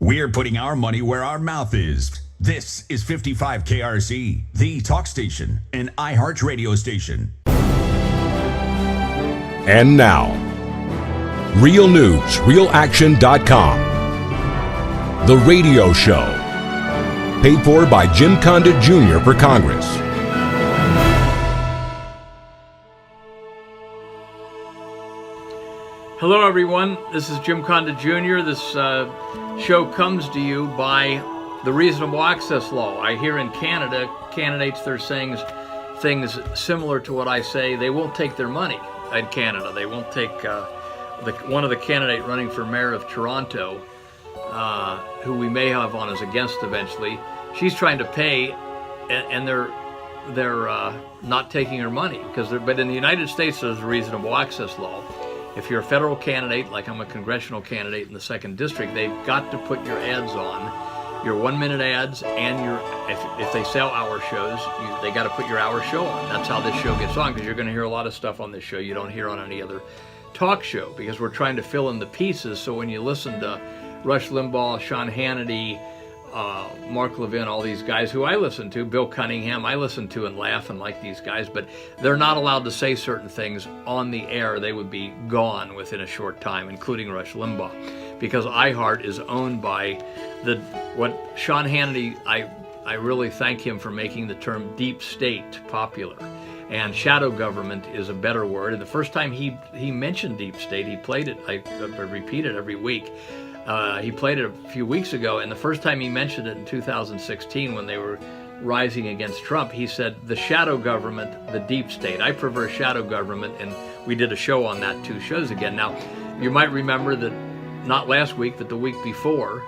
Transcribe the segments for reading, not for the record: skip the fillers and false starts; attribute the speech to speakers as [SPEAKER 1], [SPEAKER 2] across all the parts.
[SPEAKER 1] We're putting our money where our mouth is. This is 55 KRC, the talk station, an iHeart radio station.
[SPEAKER 2] And now, Real News, RealAction.com. The radio show. Paid for by Gymkhana Jr. for Congress.
[SPEAKER 3] Hello, everyone. This is Gymkhana Jr. This show comes to you by the Reasonable Access Law. I hear in Canada, candidates, they're saying things similar to what I say. They won't take their money in Canada. They won't take one of the candidate running for mayor of Toronto, who we may have on as a guest eventually. She's trying to pay, and they're not taking her money but in the United States there's a Reasonable Access Law. If you're a federal candidate, like I'm a congressional candidate in the 2nd District, they've got to put your ads on, your 1-minute ads, and if they sell hour shows, they got to put your hour show on. That's how this show gets on, because you're going to hear a lot of stuff on this show you don't hear on any other talk show, because we're trying to fill in the pieces. So when you listen to Rush Limbaugh, Sean Hannity, Mark Levin, all these guys who I listen to, Bill Cunningham, I listen to and laugh and like these guys, but they're not allowed to say certain things on the air. They would be gone within a short time, including Rush Limbaugh, because iHeart is owned by what Sean Hannity, I really thank him for making the term deep state popular. And shadow government is a better word. And the first time he mentioned deep state, he played it, I repeat it every week. He played it a few weeks ago, and the first time he mentioned it in 2016 when they were rising against Trump, he said, the shadow government, the deep state. I prefer shadow government, and we did a show on that 2 shows again. Now, you might remember that not last week, but the week before,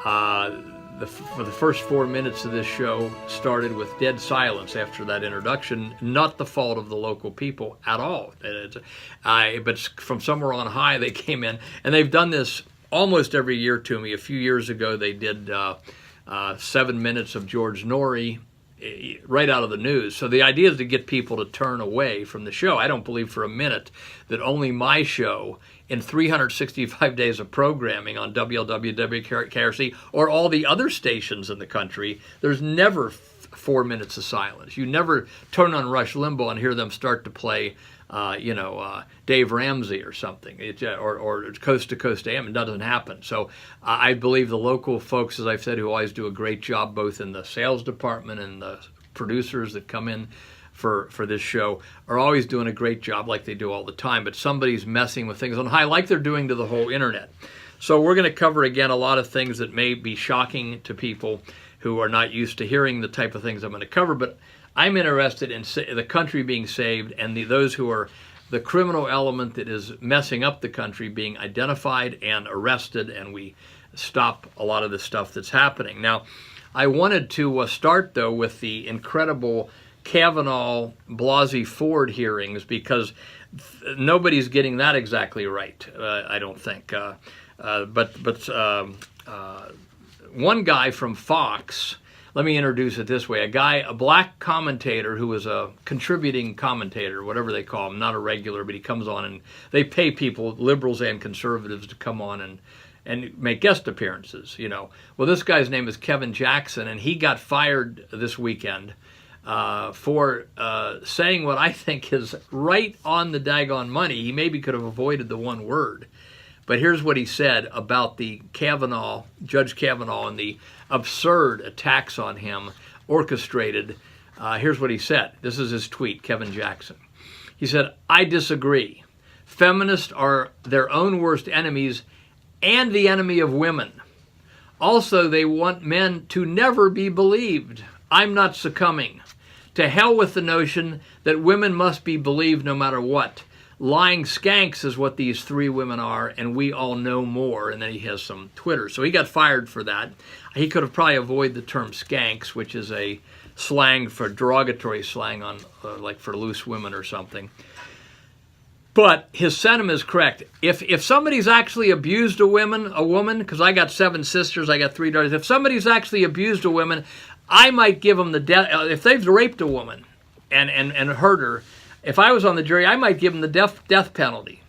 [SPEAKER 3] for the first 4 minutes of this show started with dead silence after that introduction, not the fault of the local people at all. But from somewhere on high, they came in, and they've done this almost every year to me. A few years ago, they did 7 minutes of George Norrie right out of the news. So the idea is to get people to turn away from the show. I don't believe for a minute that only my show in 365 days of programming on WLWW-KRC or all the other stations in the country, there's never 4 minutes of silence. You never turn on Rush Limbaugh and hear them start to play Dave Ramsey or something, or Coast to Coast AM. It doesn't happen. So I believe the local folks, as I've said, who always do a great job, both in the sales department and the producers that come in for this show, are always doing a great job like they do all the time. But somebody's messing with things on high, like they're doing to the whole internet. So we're going to cover, again, a lot of things that may be shocking to people who are not used to hearing the type of things I'm going to cover. But I'm interested in the country being saved, and those who are the criminal element that is messing up the country being identified and arrested, and we stop a lot of the stuff that's happening. Now, I wanted to start, though, with the incredible Kavanaugh Blasey Ford hearings, because nobody's getting that exactly right, I don't think. But one guy from Fox, let me introduce it this way. A black commentator who was a contributing commentator, whatever they call him, not a regular, but he comes on and they pay people, liberals and conservatives, to come on and make guest appearances, Well, this guy's name is Kevin Jackson, and he got fired this weekend for saying what I think is right on the daggone money. He maybe could have avoided the one word. But here's what he said about the Judge Kavanaugh, and the absurd attacks on him orchestrated. Here's what he said. This is his tweet, Kevin Jackson. He said, I disagree. Feminists are their own worst enemies and the enemy of women. Also, they want men to never be believed. I'm not succumbing. To hell with the notion that women must be believed no matter what. Lying skanks is what these 3 women are, and we all know more. And then he has some Twitter. So he got fired for that. He could have probably avoided the term skanks, which is a slang for derogatory slang on like for loose women or something. But his sentiment is correct. If somebody's actually abused a woman, because I got 7 sisters, I got 3 daughters. If somebody's actually abused a woman, I might give them the death. If they've raped a woman and hurt her, if I was on the jury, I might give them the death penalty.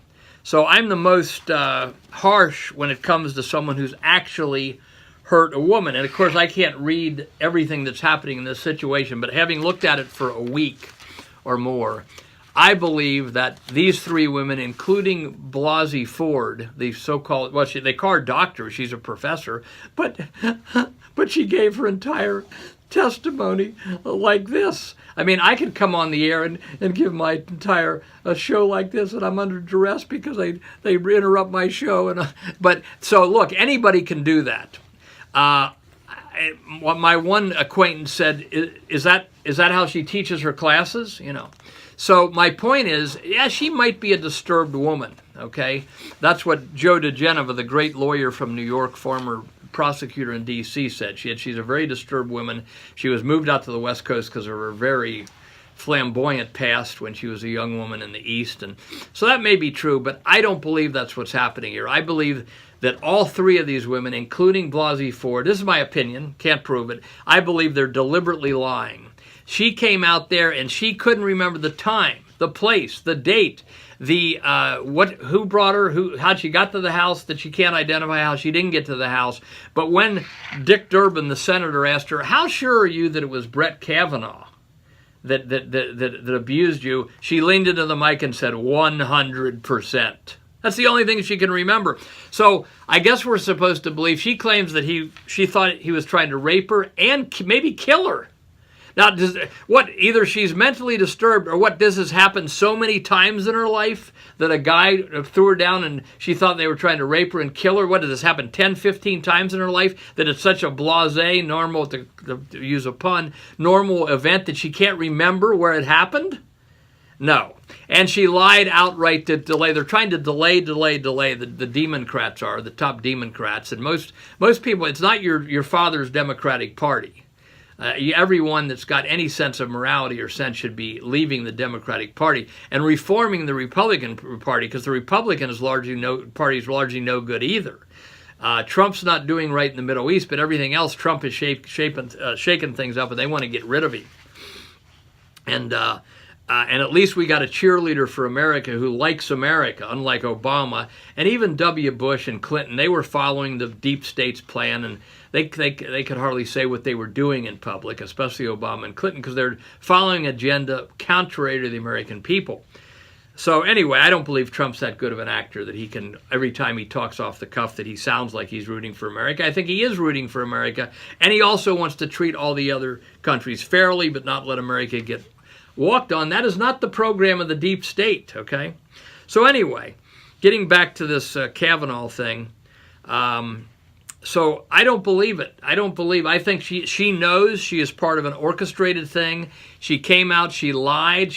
[SPEAKER 3] So I'm the most harsh when it comes to someone who's actually hurt a woman. And of course, I can't read everything that's happening in this situation, but having looked at it for a week or more, I believe that these three women, including Blasey Ford, the so-called, well, they call her doctor, she's a professor, but she gave her entire testimony like this. I mean, I could come on the air and give my entire show like this, and I'm under duress because they interrupt my show. But so look, anybody can do that. What my one acquaintance said, is that how she teaches her classes? You know. So my point is, yeah, she might be a disturbed woman. Okay, that's what Joe DeGenova, the great lawyer from New York, former prosecutor in D.C., said. She's a very disturbed woman. She was moved out to the West Coast because of her very flamboyant past when she was a young woman in the East. And so that may be true, but I don't believe that's what's happening here. I believe that all three of these women, including Blasey Ford, this is my opinion, can't prove it, I believe they're deliberately lying. She came out there and she couldn't remember the time, the place, the date, who brought her, how she got to the house, that she can't identify how she didn't get to the house. But when Dick Durbin, the senator, asked her, how sure are you that it was Brett Kavanaugh that abused you, she leaned into the mic and said 100%. That's the only thing she can remember. So I guess we're supposed to believe she claims that she thought he was trying to rape her and maybe kill her. Now, either she's mentally disturbed or what, this has happened so many times in her life that a guy threw her down and she thought they were trying to rape her and kill her. What, did this happen 10, 15 times in her life that it's such a blasé, normal, to use a pun, normal event that she can't remember where it happened? No. And she lied outright to delay. They're trying to delay. The Democrats are, the top Democrats. And most people, it's not your father's Democratic Party. Everyone that's got any sense of morality or sense should be leaving the Democratic Party and reforming the Republican Party, because the Republican Party is largely no good either. Trump's not doing right in the Middle East, but everything else, Trump is shaking things up, and they want to get rid of him. And at least we got a cheerleader for America who likes America, unlike Obama. And even W. Bush and Clinton, they were following the deep state's plan, and they could hardly say what they were doing in public, especially Obama and Clinton, because they're following an agenda contrary to the American people. So anyway, I don't believe Trump's that good of an actor that he can, every time he talks off the cuff, that he sounds like he's rooting for America. I think he is rooting for America, and he also wants to treat all the other countries fairly, but not let America get walked on. That is not the program of the deep state, okay? So anyway, getting back to this Kavanaugh thing, so I don't believe it. I think she knows she is part of an orchestrated thing. She came out, she lied.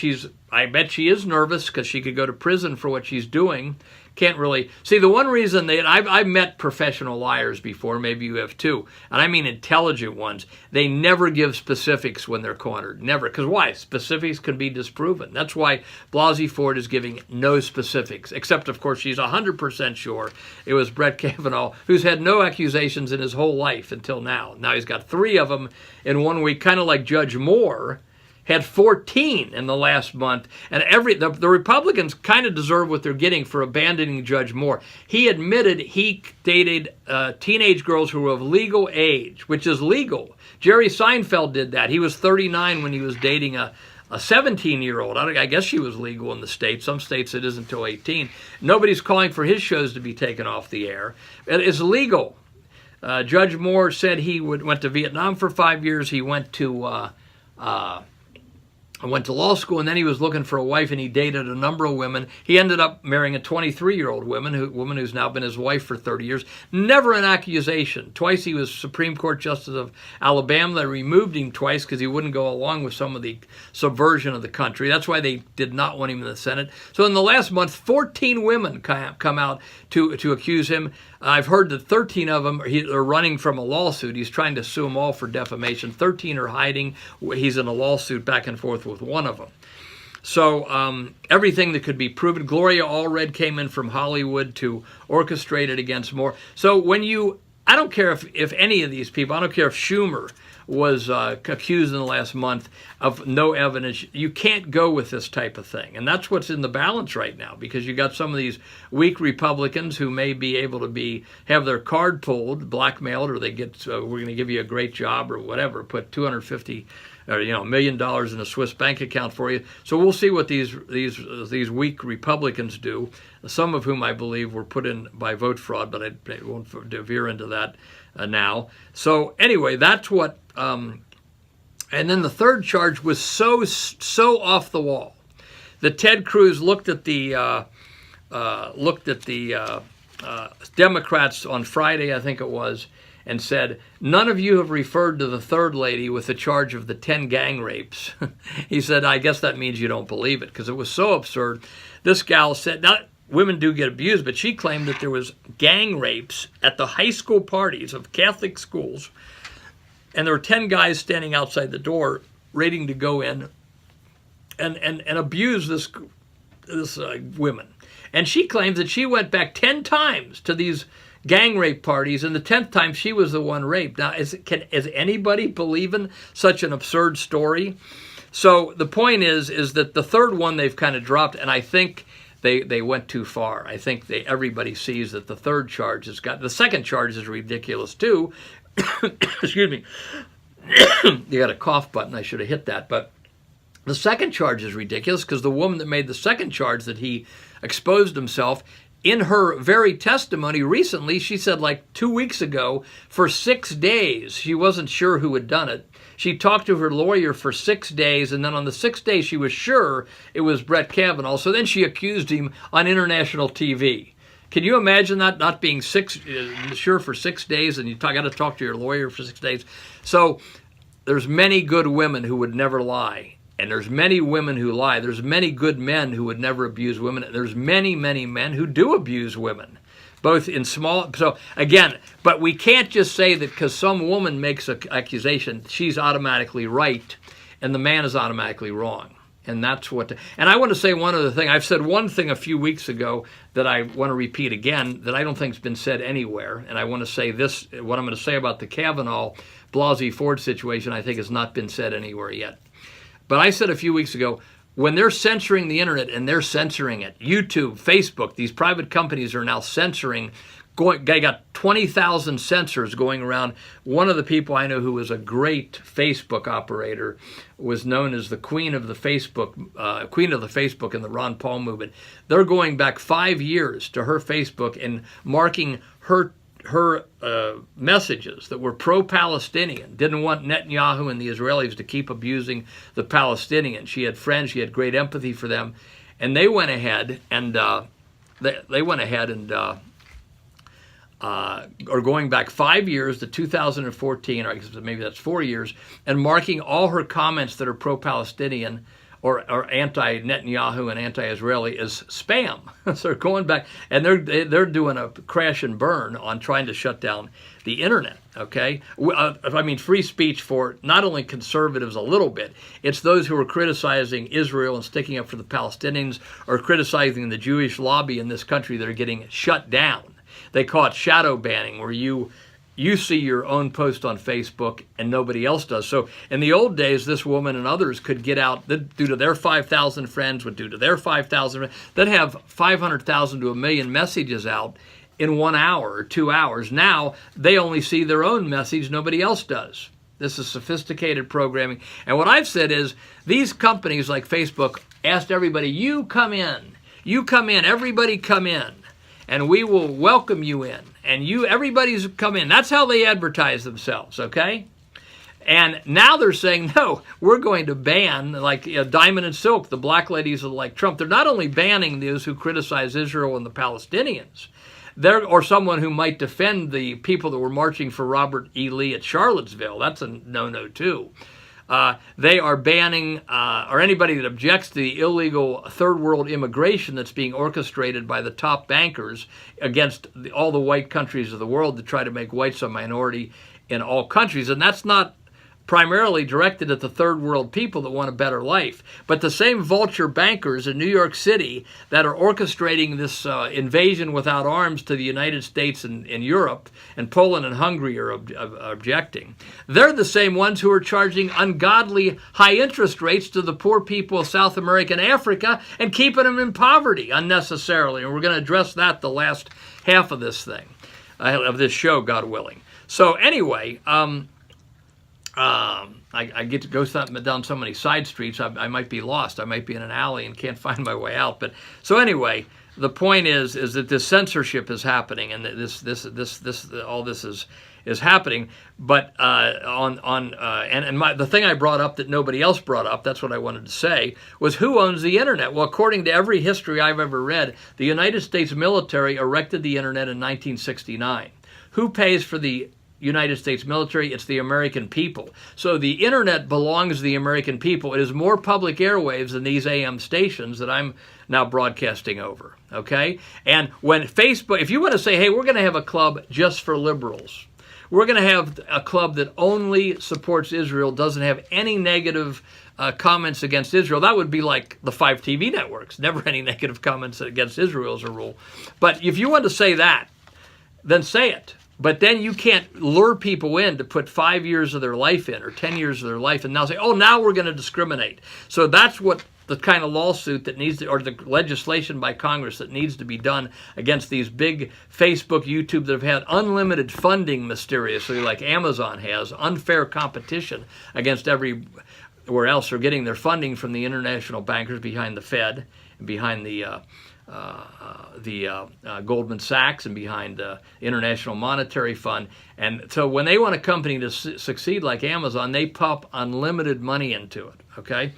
[SPEAKER 3] I bet she is nervous because she could go to prison for what she's doing. Can't really see the one reason I've met professional liars before, maybe you have too, and I mean intelligent ones. They never give specifics when they're cornered, never. Because why? Specifics can be disproven. That's why Blasey Ford is giving no specifics, except of course she's 100% sure it was Brett Kavanaugh, who's had no accusations in his whole life until now. Now he's got 3 of them in 1 week, kind of like Judge Moore had 14 in the last month. And the Republicans kind of deserve what they're getting for abandoning Judge Moore. He admitted he dated teenage girls who were of legal age, which is legal. Jerry Seinfeld did that. He was 39 when he was dating a 17-year-old. I guess she was legal in the States. Some states it isn't until 18. Nobody's calling for his shows to be taken off the air. It's legal. Judge Moore said he went to Vietnam for 5 years. He went to law school, and then he was looking for a wife, and he dated a number of women. He ended up marrying a 23-year-old woman who's now been his wife for 30 years. Never an accusation. Twice he was Supreme Court Justice of Alabama. They removed him twice because he wouldn't go along with some of the subversion of the country. That's why they did not want him in the Senate. So in the last month, 14 women come out to accuse him. I've heard that 13 of them are running from a lawsuit. He's trying to sue them all for defamation. 13 are hiding. He's in a lawsuit back and forth with one of them. So everything that could be proven. Gloria Allred came in from Hollywood to orchestrate it against Moore. So when I don't care if any of these people, I don't care if Schumer was accused in the last month of no evidence. You can't go with this type of thing. And that's what's in the balance right now, because you got some of these weak Republicans who may be able to have their card pulled, blackmailed, or they get, we're going to give you a great job or whatever, put $250 or $1 million in a Swiss bank account for you. So we'll see what these weak Republicans do, some of whom I believe were put in by vote fraud, but I won't veer into that now. So anyway, that's what. And then the third charge was so off the wall that Ted Cruz looked at the Democrats on Friday, I think it was, and said, "None of you have referred to the third lady with the charge of the 10 gang rapes." He said, "I guess that means you don't believe it," because it was so absurd. This gal said, not women do get abused, but she claimed that there was gang rapes at the high school parties of Catholic schools, and there were 10 guys standing outside the door waiting to go in and abuse this women. And she claims that she went back 10 times to these gang rape parties, and the 10th time she was the one raped. Now, is anybody believing such an absurd story? So the point is that the third one they've kind of dropped, and I think they went too far. I think everybody sees that the third charge the second charge is ridiculous too. Excuse me. You got a cough button. I should have hit that. But the second charge is ridiculous because the woman that made the second charge that he exposed himself, in her very testimony recently, she said like 2 weeks ago, for 6 days, she wasn't sure who had done it. She talked to her lawyer for 6 days, and then on the 6th day, she was sure it was Brett Kavanaugh. So then she accused him on international TV. Can you imagine that, not being sure for 6 days, and you got to talk to your lawyer for 6 days? So there's many good women who would never lie, and there's many women who lie. There's many good men who would never abuse women. There's many, many men who do abuse women, both in small. So again, but we can't just say that because some woman makes an accusation, she's automatically right, and the man is automatically wrong. And that's what. And I want to say one other thing. I've said one thing a few weeks ago that I want to repeat again that I don't think has been said anywhere. And I want to say this: what I'm going to say about the Kavanaugh Blasey Ford situation, I think has not been said anywhere yet. But I said a few weeks ago, when they're censoring the internet, and they're censoring it, YouTube, Facebook, these private companies are now censoring. They got 20,000 censors going around. One of the people I know who was a great Facebook operator was known as the Queen of the Facebook in the Ron Paul movement. They're going back 5 years to her Facebook and marking her messages that were pro-Palestinian, didn't want Netanyahu and the Israelis to keep abusing the Palestinians. She had friends, she had great empathy for them, and they went ahead and or going back 5 years to 2014, or I guess maybe that's 4 years, and marking all her comments that are pro-Palestinian or anti-Netanyahu and anti-Israeli as spam. So they're going back, and they're doing a crash and burn on trying to shut down the internet. Okay, I mean free speech for not only conservatives a little bit. It's those who are criticizing Israel and sticking up for the Palestinians, or criticizing the Jewish lobby in this country that are getting shut down. They call it shadow banning, where you see your own post on Facebook and nobody else does. So in the old days, this woman and others could get out, due to their 5,000 friends, would do to their 5,000, they'd have 500,000 to 1 million messages out in 1 hour or 2 hours. Now they only see their own message, nobody else does. This is sophisticated programming. And what I've said is, these companies like Facebook asked everybody, you come in, everybody come in, and we will welcome you in. And everybody's come in. That's how they advertise themselves, okay? And now they're saying, no, we're going to ban, like Diamond and Silk, the black ladies are like Trump. They're not only banning those who criticize Israel and the Palestinians, or someone who might defend the people that were marching for Robert E. Lee at Charlottesville. That's a no-no, too. They are banning, or anybody that objects to the illegal third world immigration that's being orchestrated by the top bankers against all the white countries of the world to try to make whites a minority in all countries. And that's not primarily directed at the third world people that want a better life. But the same vulture bankers in New York City that are orchestrating this invasion without arms to the United States and Europe, and Poland and Hungary are objecting, they're the same ones who are charging ungodly high interest rates to the poor people of South America and Africa and keeping them in poverty unnecessarily. And we're going to address that the last half of this thing, of this show, God willing. So anyway, I get to go down so many side streets, I might be lost. I might be in an alley and can't find my way out. But so anyway, the point is that this censorship is happening, and all this is happening. But the thing I brought up that nobody else brought up, that's what I wanted to say, was who owns the internet? Well, according to every history I've ever read, the United States military erected the internet in 1969. Who pays for the United States military? It's the American people. So the internet belongs to the American people. It is more public airwaves than these AM stations that I'm now broadcasting over, okay? And when Facebook, if you want to say, hey, we're going to have a club just for liberals, we're going to have a club that only supports Israel, doesn't have any negative comments against Israel, that would be like the 5 TV networks. Never any negative comments against Israel as a rule. But if you want to say that, then say it. But then you can't lure people in to put 5 years of their life in or 10 years of their life and now say, oh, now we're going to discriminate. So that's what the kind of lawsuit that needs to, or the legislation by Congress that needs to be done against these big Facebook, YouTube that have had unlimited funding mysteriously like Amazon has, unfair competition against everywhere else. They're getting their funding from the international bankers behind the Fed and behind the Goldman Sachs and behind the International Monetary Fund. And so when they want a company to succeed like Amazon, they pump unlimited money into it, okay?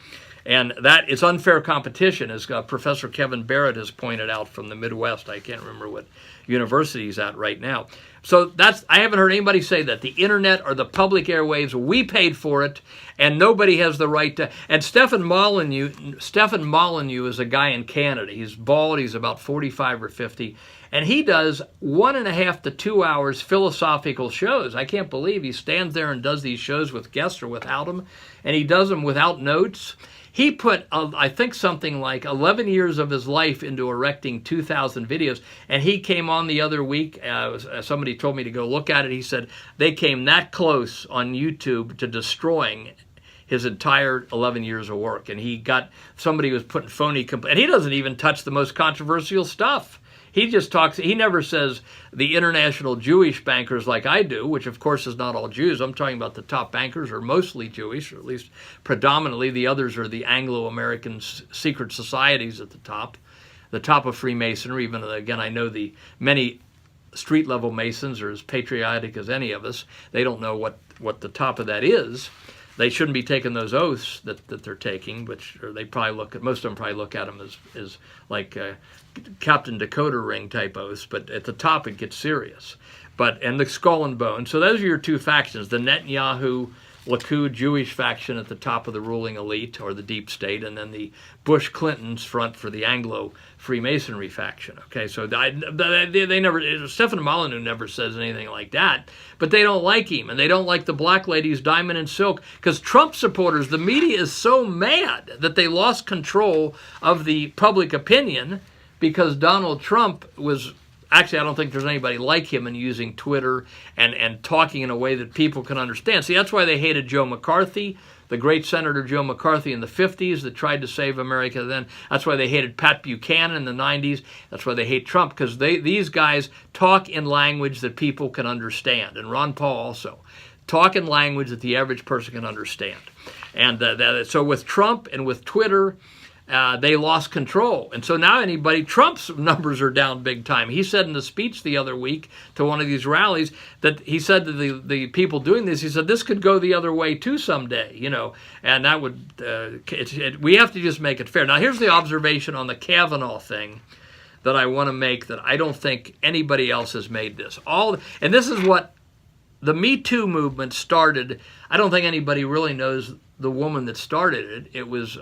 [SPEAKER 3] And that it's unfair competition, as Professor Kevin Barrett has pointed out from the Midwest. I can't remember what university he's at right now. So I haven't heard anybody say that. The internet or the public airwaves, we paid for it, and nobody has the right to. And Stefan Molyneux is a guy in Canada. He's bald. He's about 45 or 50. And he does 1.5 to 2 hours philosophical shows. I can't believe he stands there and does these shows with guests or without them. And he does them without notes. He put, I think, something like 11 years of his life into erecting 2,000 videos. And he came on the other week. Somebody told me to go look at it. He said they came that close on YouTube to destroying his entire 11 years of work. And somebody was putting phony, and he doesn't even touch the most controversial stuff. He just talks, he never says the international Jewish bankers like I do, which of course is not all Jews. I'm talking about the top bankers are mostly Jewish, or at least predominantly. The others are the Anglo-American secret societies at the top of Freemasonry. Even again, I know the many street-level Masons are as patriotic as any of us. They don't know what the top of that is. They shouldn't be taking those oaths that they're taking, or they probably most of them probably look at them as like Captain Dakota ring type oaths, but at the top it gets serious. And the skull and bone. So those are your two factions, the Netanyahu, Likud Jewish faction at the top of the ruling elite or the deep state, and then the Bush Clintons front for the Anglo Freemasonry faction. Okay, so they never, Stefan Molyneux never says anything like that, but they don't like him, and they don't like the black ladies, Diamond and Silk, because Trump supporters, the media is so mad that they lost control of the public opinion because Donald Trump was. Actually, I don't think there's anybody like him in using Twitter and talking in a way that people can understand. See, that's why they hated Joe McCarthy, the great Senator Joe McCarthy in the 50s that tried to save America then. That's why they hated Pat Buchanan in the 90s. That's why they hate Trump, because these guys talk in language that people can understand. And Ron Paul also. Talk in language that the average person can understand. And so with Trump and with Twitter, they lost control. And so now Trump's numbers are down big time. He said in a speech the other week to one of these rallies that he said to the people doing this, he said, this could go the other way too someday, and that would, we have to just make it fair. Now, here's the observation on the Kavanaugh thing that I want to make that I don't think anybody else has made this. And this is what the Me Too movement started. I don't think anybody really knows the woman that started it. It was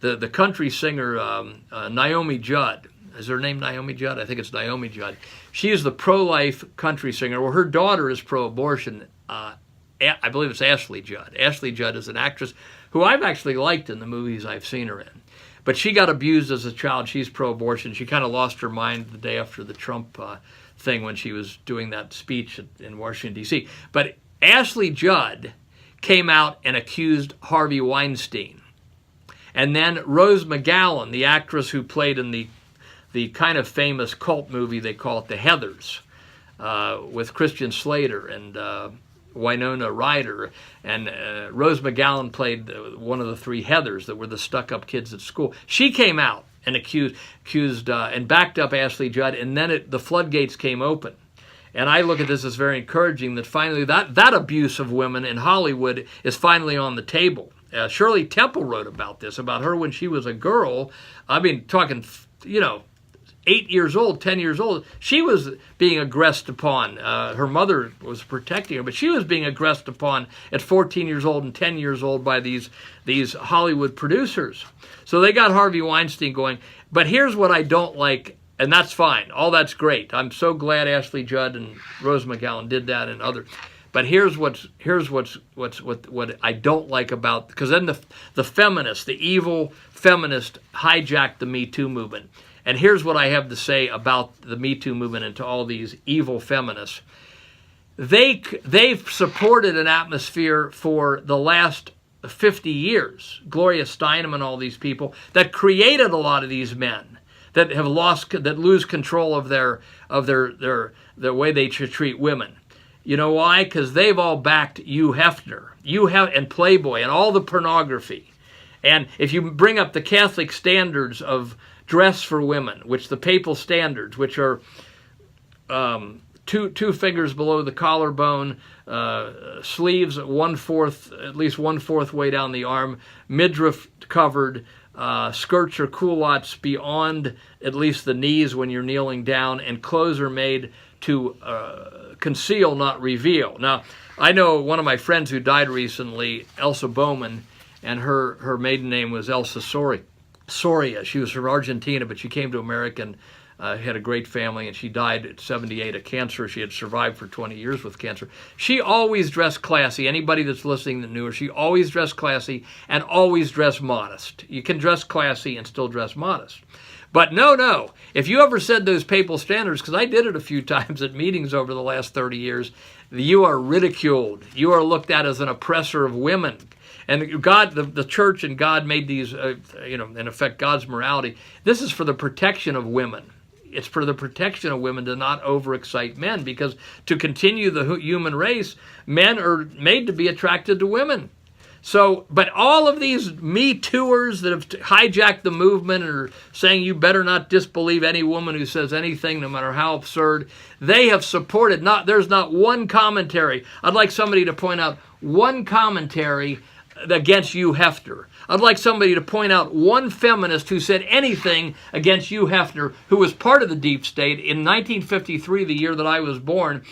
[SPEAKER 3] the country singer Naomi Judd. Is her name Naomi Judd? I think it's Naomi Judd. She is the pro-life country singer. Well, her daughter is pro-abortion. I believe it's Ashley Judd. Ashley Judd is an actress who I've actually liked in the movies I've seen her in. But she got abused as a child. She's pro-abortion. She kind of lost her mind the day after the Trump thing when she was doing that speech in Washington, D.C. But Ashley Judd came out and accused Harvey Weinstein. And then Rose McGowan, the actress who played in the kind of famous cult movie, they call it The Heathers, with Christian Slater and Winona Ryder, and Rose McGowan played one of the three Heathers that were the stuck-up kids at school. She came out and accused and backed up Ashley Judd, and then the floodgates came open. And I look at this as very encouraging that finally that abuse of women in Hollywood is finally on the table. Shirley Temple wrote about this, about her when she was a girl. I mean, talking, 8 years old, 10 years old, she was being aggressed upon. Her mother was protecting her, but she was being aggressed upon at 14 years old and 10 years old by these Hollywood producers. So they got Harvey Weinstein going. But here's what I don't like, and that's fine. All that's great. I'm so glad Ashley Judd and Rose McGowan did that and others. But here's what I don't like about, because then the feminists, the evil feminists, hijacked the Me Too movement. And here's what I have to say about the Me Too movement and to all these evil feminists. They've supported an atmosphere for the last 50 years, Gloria Steinem and all these people, that created a lot of these men that lose control of their way they treat women. You know why? Because they've all backed Hugh Hefner, and Playboy, and all the pornography. And if you bring up the Catholic standards of dress for women, which the papal standards, which are two fingers below the collarbone, sleeves at least one fourth way down the arm, midriff covered, skirts or culottes beyond at least the knees when you're kneeling down, and clothes are made to conceal, not reveal. Now, I know one of my friends who died recently, Elsa Bowman, and her maiden name was Elsa Soria. She was from Argentina, but she came to America and had a great family, and she died at 78 of cancer. She had survived for 20 years with cancer. She always dressed classy. Anybody that's listening that knew her, she always dressed classy and always dressed modest. You can dress classy and still dress modest. But no, if you ever said those papal standards, because I did it a few times at meetings over the last 30 years, you are ridiculed. You are looked at as an oppressor of women. And God, the church and God made these, in effect, God's morality. This is for the protection of women. It's for the protection of women to not overexcite men, because to continue the human race, men are made to be attracted to women. So, but all of these Me Tooers that have hijacked the movement and are saying you better not disbelieve any woman who says anything, no matter how absurd, they have supported, there's not one commentary. I'd like somebody to point out one commentary against Hugh Hefner. I'd like somebody to point out one feminist who said anything against Hugh Hefner, who was part of the deep state. In 1953, the year that I was born,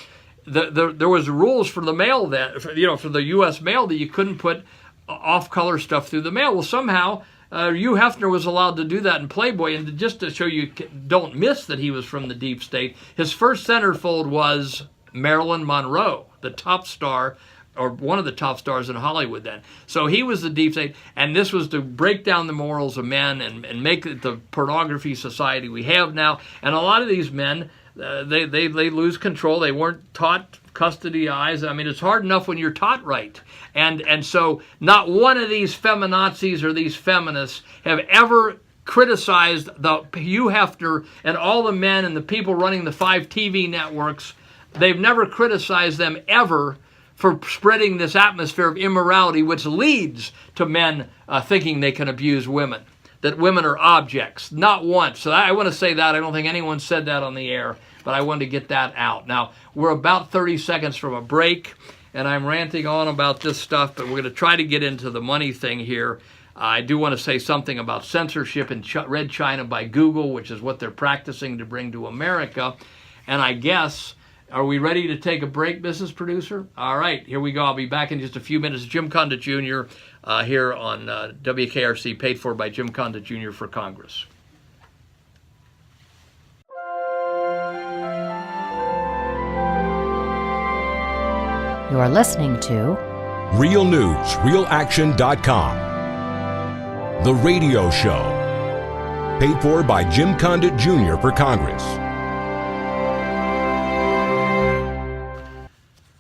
[SPEAKER 3] there was rules for the mail for the U.S. mail that you couldn't put off-color stuff through the mail. Well, somehow Hugh Hefner was allowed to do that in Playboy, and just to show you don't miss that he was from the deep state, his first centerfold was Marilyn Monroe, the top star, or one of the top stars in Hollywood then. So he was the deep state, and this was to break down the morals of men and make it the pornography society we have now. And a lot of these men, they lose control. They weren't taught custody eyes. I mean, it's hard enough when you're taught right. And so not one of these feminazis or these feminists have ever criticized the Hugh Hefner and all the men and the people running the 5 TV networks. They've never criticized them ever for spreading this atmosphere of immorality, which leads to men thinking they can abuse women, that women are objects. Not once. So I want to say that. I don't think anyone said that on the air, but I wanted to get that out. Now, we're about 30 seconds from a break, and I'm ranting on about this stuff, but we're going to try to get into the money thing here. I do want to say something about censorship in Red China by Google, which is what they're practicing to bring to America. And I guess, are we ready to take a break, Mrs. Producer? All right, here we go. I'll be back in just a few minutes. Jim Condit Jr. Here on WKRC, paid for by Jim Condit Jr. for Congress.
[SPEAKER 4] You're listening to
[SPEAKER 2] realnewsrealaction.com. The Radio Show. Paid for by Condit Jr. for Congress.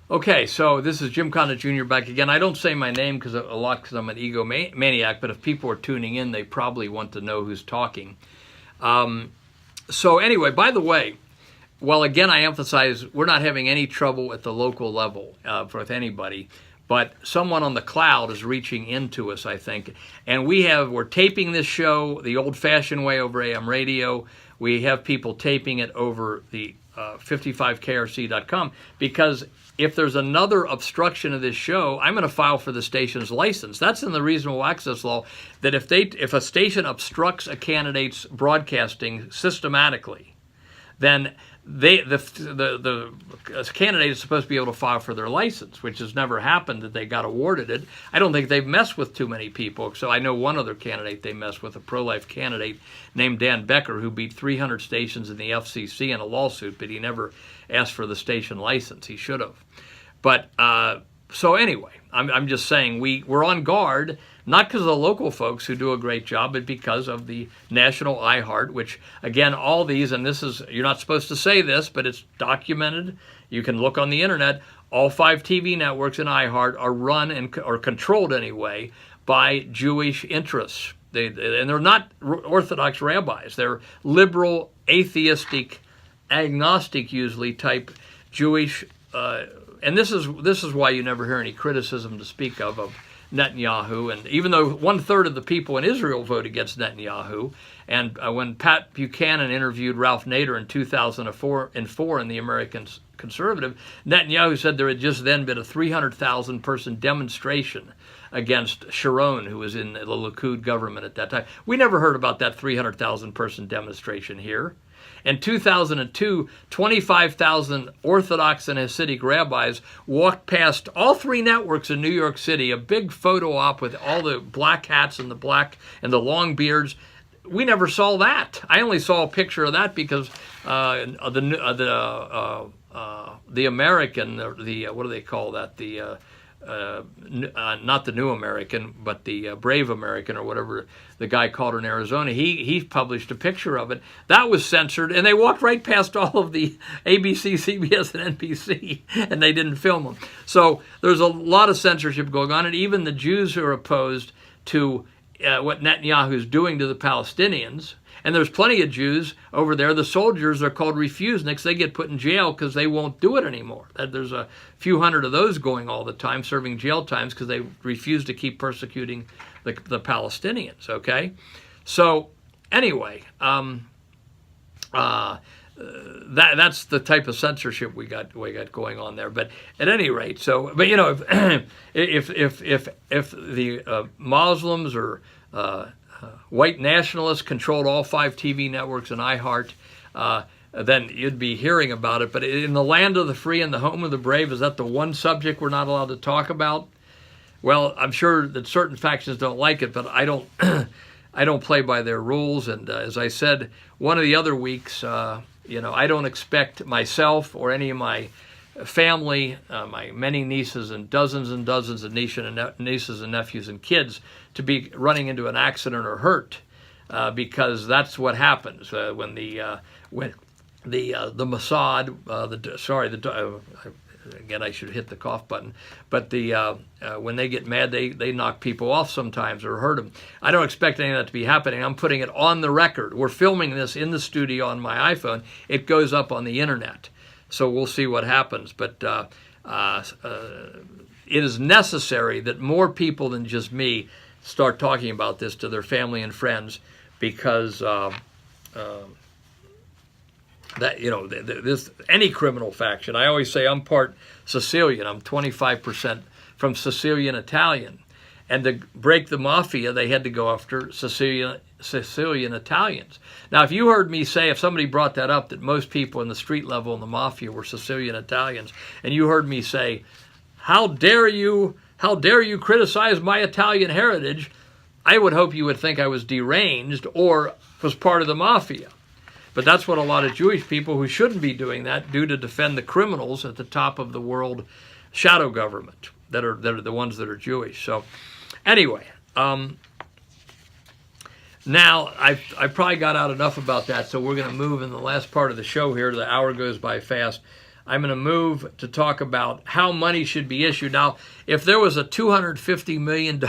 [SPEAKER 3] Okay, so this is Gymkhana Jr. back again. I don't say my name because I'm an egomaniac, but if people are tuning in, they probably want to know who's talking. So anyway, by the way, well, again, I emphasize we're not having any trouble at the local level with anybody, but someone on the cloud is reaching into us, I think. And we're taping this show the old-fashioned way over AM radio. We have people taping it over the 55krc.com, because if there's another obstruction of this show, I'm going to file for the station's license. That's in the reasonable access law, that if a station obstructs a candidate's broadcasting systematically, then the candidate is supposed to be able to file for their license, which has never happened that they got awarded it. I don't think they've messed with too many people. So I know one other candidate they messed with, a pro-life candidate named Dan Becker, who beat 300 stations in the FCC in a lawsuit, but he never asked for the station license. He should have. But so anyway, I'm just saying we're on guard, not because of the local folks who do a great job, but because of the national iHeart, which, again, all these, and this is, you're not supposed to say this, but it's documented. You can look on the internet. All 5 TV networks in iHeart are run or controlled anyway by Jewish interests. And they're not Orthodox rabbis. They're liberal, atheistic, agnostic, usually, type Jewish. And this is why you never hear any criticism to speak of Netanyahu. And even though 1/3 of the people in Israel vote against Netanyahu, and when Pat Buchanan interviewed Ralph Nader in 2004 in the American Conservative, Netanyahu said there had just then been a 300,000 person demonstration against Sharon, who was in the Likud government at that time. We never heard about that 300,000 person demonstration here. In 2002, 25,000 Orthodox and Hasidic rabbis walked past all 3 networks in New York City, a big photo op with all the black hats and the long beards. We never saw that. I only saw a picture of that because the American, what do they call that? Not the New American, but the Brave American, or whatever the guy called it in Arizona. He published a picture of it. That was censored, and they walked right past all of the ABC, CBS, and NBC, and they didn't film them. So there's a lot of censorship going on, and even the Jews who are opposed to what Netanyahu is doing to the Palestinians. And there's plenty of Jews over there. The soldiers are called refuseniks. They get put in jail because they won't do it anymore. There's a few hundred of those going all the time, serving jail times because they refuse to keep persecuting the Palestinians, okay? So anyway, that's the type of censorship we got going on there. But at any rate, but you know, if the Muslims or white nationalists controlled all 5 TV networks and iHeart, then you'd be hearing about it. But in the land of the free and the home of the brave, is that the one subject we're not allowed to talk about? Well, I'm sure that certain factions don't like it, but I don't I don't play by their rules. And as I said, one of the other weeks, I don't expect myself or any of my family, my many nieces and dozens of nieces and nephews and kids, to be running into an accident or hurt, because that's what happens when the Mossad, again, I should hit the cough button, but when they get mad, they knock people off sometimes or hurt them. I don't expect any of that to be happening. I'm putting it on the record. We're filming this in the studio on my iPhone. It goes up on the internet. So we'll see what happens. But it is necessary that more people than just me start talking about this to their family and friends, because this any criminal faction. I always say I'm part Sicilian. I'm 25% from Sicilian Italian, and to break the mafia, they had to go after Sicilian Italians. Now, if you heard me say, if somebody brought that up, that most people in the street level in the mafia were Sicilian Italians, and you heard me say, "How dare you criticize my Italian heritage?" I would hope you would think I was deranged or was part of the mafia. But that's what a lot of Jewish people who shouldn't be doing that do to defend the criminals at the top of the world shadow government that are the ones that are Jewish. So anyway, now I probably got out enough about that, so we're going to move in the last part of the show here. The hour goes by fast. I'm going to move to talk about how money should be issued. Now, if there was a $250 million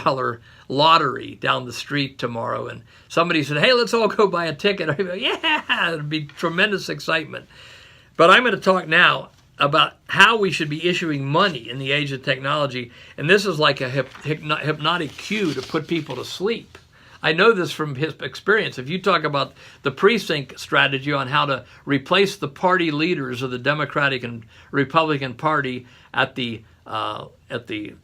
[SPEAKER 3] lottery down the street tomorrow and somebody said, hey, let's all go buy a ticket, I'd be like, yeah, it'd be tremendous excitement. But I'm going to talk now about how we should be issuing money in the age of technology. And this is like a hypnotic cue to put people to sleep. I know this from his experience. If you talk about the precinct strategy on how to replace the party leaders of the Democratic and Republican Party at the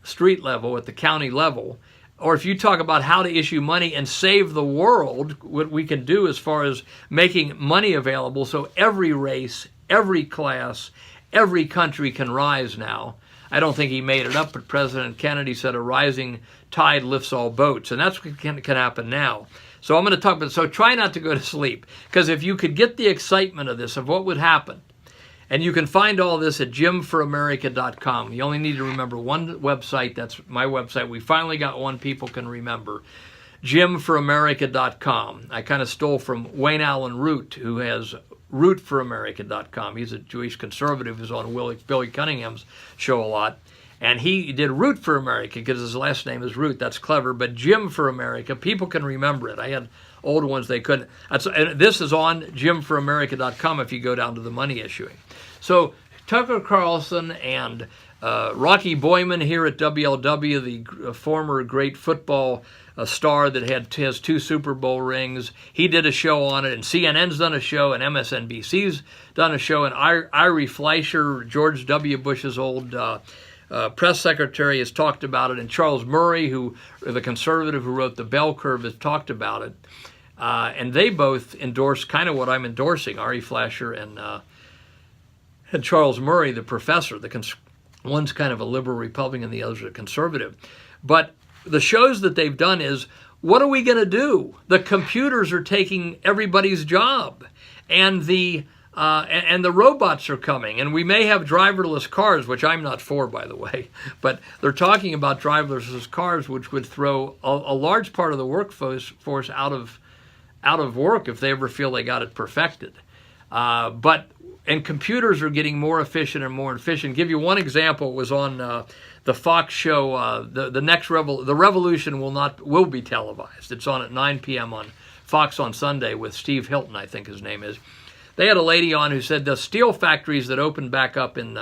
[SPEAKER 3] street level, at the county level, or if you talk about how to issue money and save the world, what we can do as far as making money available so every race, every class, every country can rise now. I don't think he made it up, but President Kennedy said a rising tide lifts all boats, and that's what can happen now. So I'm going to talk about, so try not to go to sleep, because if you could get the excitement of this, of what would happen, and you can find all this at gymforamerica.com. You only need to remember one website. That's my website. We finally got one people can remember. gymforamerica.com. I kind of stole from Wayne Allen Root, who has rootforamerica.com. He's a Jewish conservative who's on Billy Cunningham's show a lot. And he did Root for America because his last name is Root. That's clever. But Gym for America, people can remember it. I had old ones they couldn't. And this is on gymforamerica.com if you go down to the money issuing. So Tucker Carlson and Rocky Boyman here at WLW, the former great football star that has 2 Super Bowl rings. He did a show on it, and CNN's done a show, and MSNBC's done a show, and Ari Fleischer, George W. Bush's old press secretary, has talked about it, and Charles Murray, the conservative who wrote The Bell Curve, has talked about it. And they both endorse kind of what I'm endorsing, Ari Fleischer and Charles Murray, the professor. One's kind of a liberal Republican, the other's a conservative. But the shows that they've done is, what are we going to do? The computers are taking everybody's job, and the robots are coming, and we may have driverless cars, which I'm not for, by the way, but they're talking about driverless cars, which would throw a large part of the workforce out of work if they ever feel they got it perfected. And computers are getting more efficient and more efficient. Give you one example. It was on the Fox show. The next the revolution will be televised. It's on at 9 p.m. on Fox on Sunday with Steve Hilton, I think his name is. They had a lady on who said the steel factories that opened back up in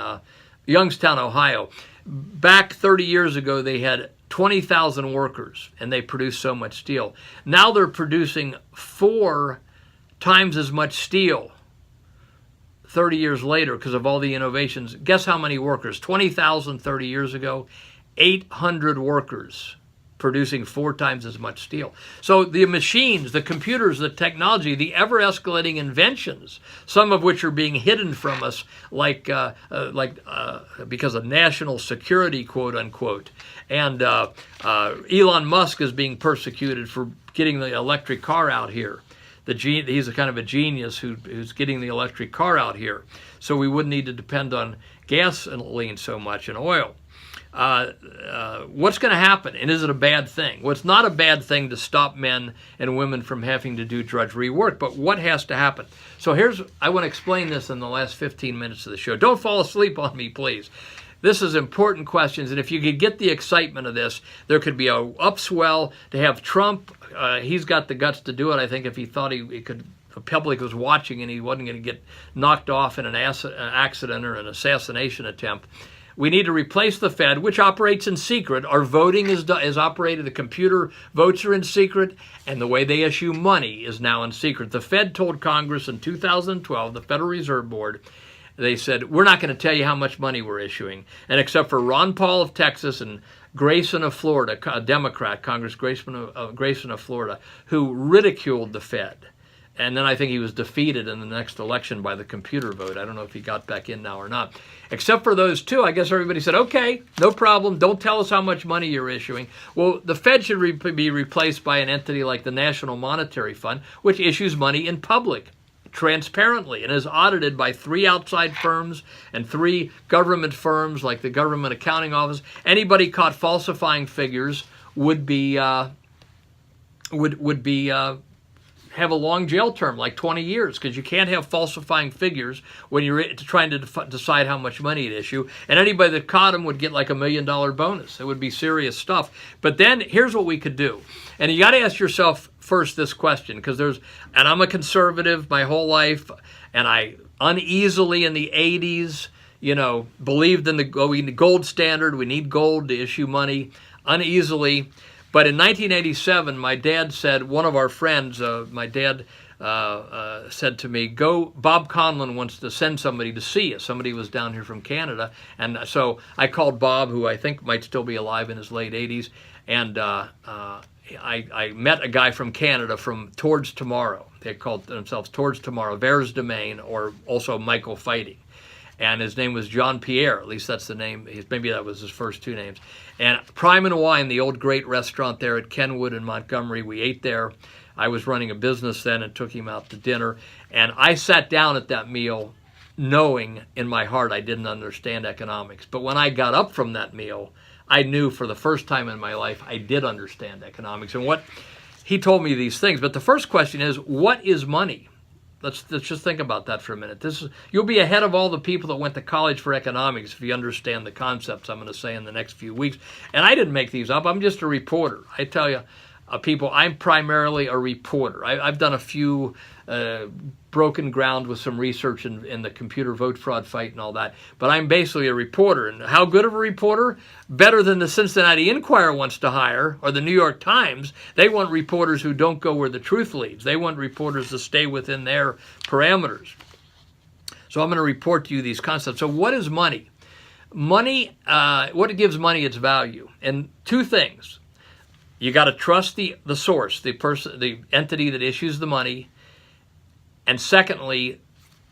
[SPEAKER 3] Youngstown, Ohio, back 30 years ago, they had 20,000 workers, and they produced so much steel. Now they're producing 4 times as much steel 30 years later because of all the innovations. Guess how many workers? 20,000 30 years ago, 800 workers producing 4 times as much steel. So the machines, the computers, the technology, the ever-escalating inventions, some of which are being hidden from us because of national security, quote unquote. And Elon Musk is being persecuted for getting the electric car out here. He's a kind of a genius who's getting the electric car out here, so we wouldn't need to depend on gasoline so much and oil. What's going to happen, and is it a bad thing? Well, it's not a bad thing to stop men and women from having to do drudgery work, but what has to happen? So I want to explain this in the last 15 minutes of the show. Don't fall asleep on me, please. This is important questions, and if you could get the excitement of this, there could be a upswell to have Trump. He's got the guts to do it, I think, if he thought he could. The public was watching and he wasn't going to get knocked off in an accident or an assassination attempt. We need to replace the Fed, which operates in secret. Our voting is operated. The computer votes are in secret, and the way they issue money is now in secret. The Fed told Congress in 2012, the Federal Reserve Board, they said, we're not going to tell you how much money we're issuing. And except for Ron Paul of Texas and Grayson of Florida, a Democrat, Congress Grayson of Florida, who ridiculed the Fed. And then I think he was defeated in the next election by the computer vote. I don't know if he got back in now or not. Except for those two, I guess everybody said, okay, no problem. Don't tell us how much money you're issuing. Well, the Fed should be replaced by an entity like the National Monetary Fund, which issues money in public. transparently and is audited by 3 outside firms and 3 government firms like the Government Accounting Office. Anybody caught falsifying figures would have a long jail term, like 20 years, because you can't have falsifying figures when you're trying to decide how much money to issue. And anybody that caught them would get like $1 million bonus. It would be serious stuff. But then here's what we could do. And you got to ask yourself first this question, because and I'm a conservative my whole life, and I uneasily in the 80s, believed in the gold standard. We need gold to issue money uneasily. But in 1987, my dad said, one of our friends, my dad said to me, Bob Conlon wants to send somebody to see us. Somebody was down here from Canada. And so I called Bob, who I think might still be alive in his late 80s. And I met a guy from Canada from Towards Tomorrow. They called themselves Towards Tomorrow, Vers Domain, or also Michael Fighting. And his name was Jean Pierre, at least that's the name. Maybe that was his first 2 names. And Prime and Wine, the old great restaurant there at Kenwood in Montgomery, we ate there. I was running a business then and took him out to dinner. And I sat down at that meal knowing in my heart I didn't understand economics. But when I got up from that meal, I knew for the first time in my life I did understand economics. And he told me these things. But the first question is, what is money? Let's just think about that for a minute. You'll be ahead of all the people that went to college for economics if you understand the concepts I'm going to say in the next few weeks. And I didn't make these up. I'm just a reporter. I tell you, people, I'm primarily a reporter. I've done a few broken ground with some research in the computer vote fraud fight and all that. But I'm basically a reporter. And how good of a reporter? Better than the Cincinnati Enquirer wants to hire, or the New York Times. They want reporters who don't go where the truth leads. They want reporters to stay within their parameters. So I'm going to report to you these concepts. So what is money? Money, what gives money its value? And 2 things. You got to trust the source, the entity that issues the money. And secondly,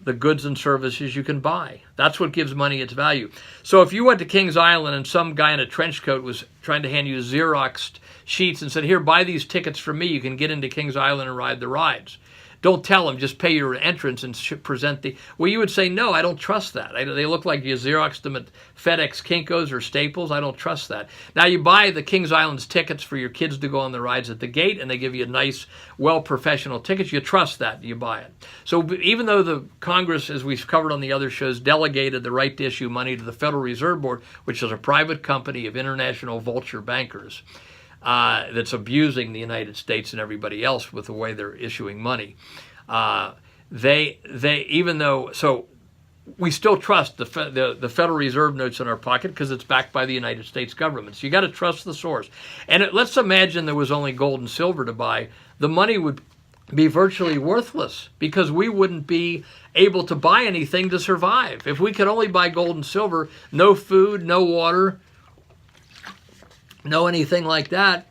[SPEAKER 3] the goods and services you can buy. That's what gives money its value. So if you went to Kings Island and some guy in a trench coat was trying to hand you Xeroxed sheets and said, here, buy these tickets from me, you can get into Kings Island and ride the rides. Don't tell them, just pay your entrance and present well, you would say, no, I don't trust that. They look like you Xeroxed them at FedEx, Kinko's, or Staples. I don't trust that. Now you buy the Kings Island's tickets for your kids to go on the rides at the gate, and they give you a nice, well-professional tickets. You trust that, you buy it. So even though the Congress, as we've covered on the other shows, delegated the right to issue money to the Federal Reserve Board, which is a private company of international vulture bankers, that's abusing the United States and everybody else with the way they're issuing money. So we still trust the Federal Reserve notes in our pocket because it's backed by the United States government. So you got to trust the source. And let's imagine there was only gold and silver to buy. The money would be virtually worthless because we wouldn't be able to buy anything to survive. If we could only buy gold and silver, no food, no water, no anything like that,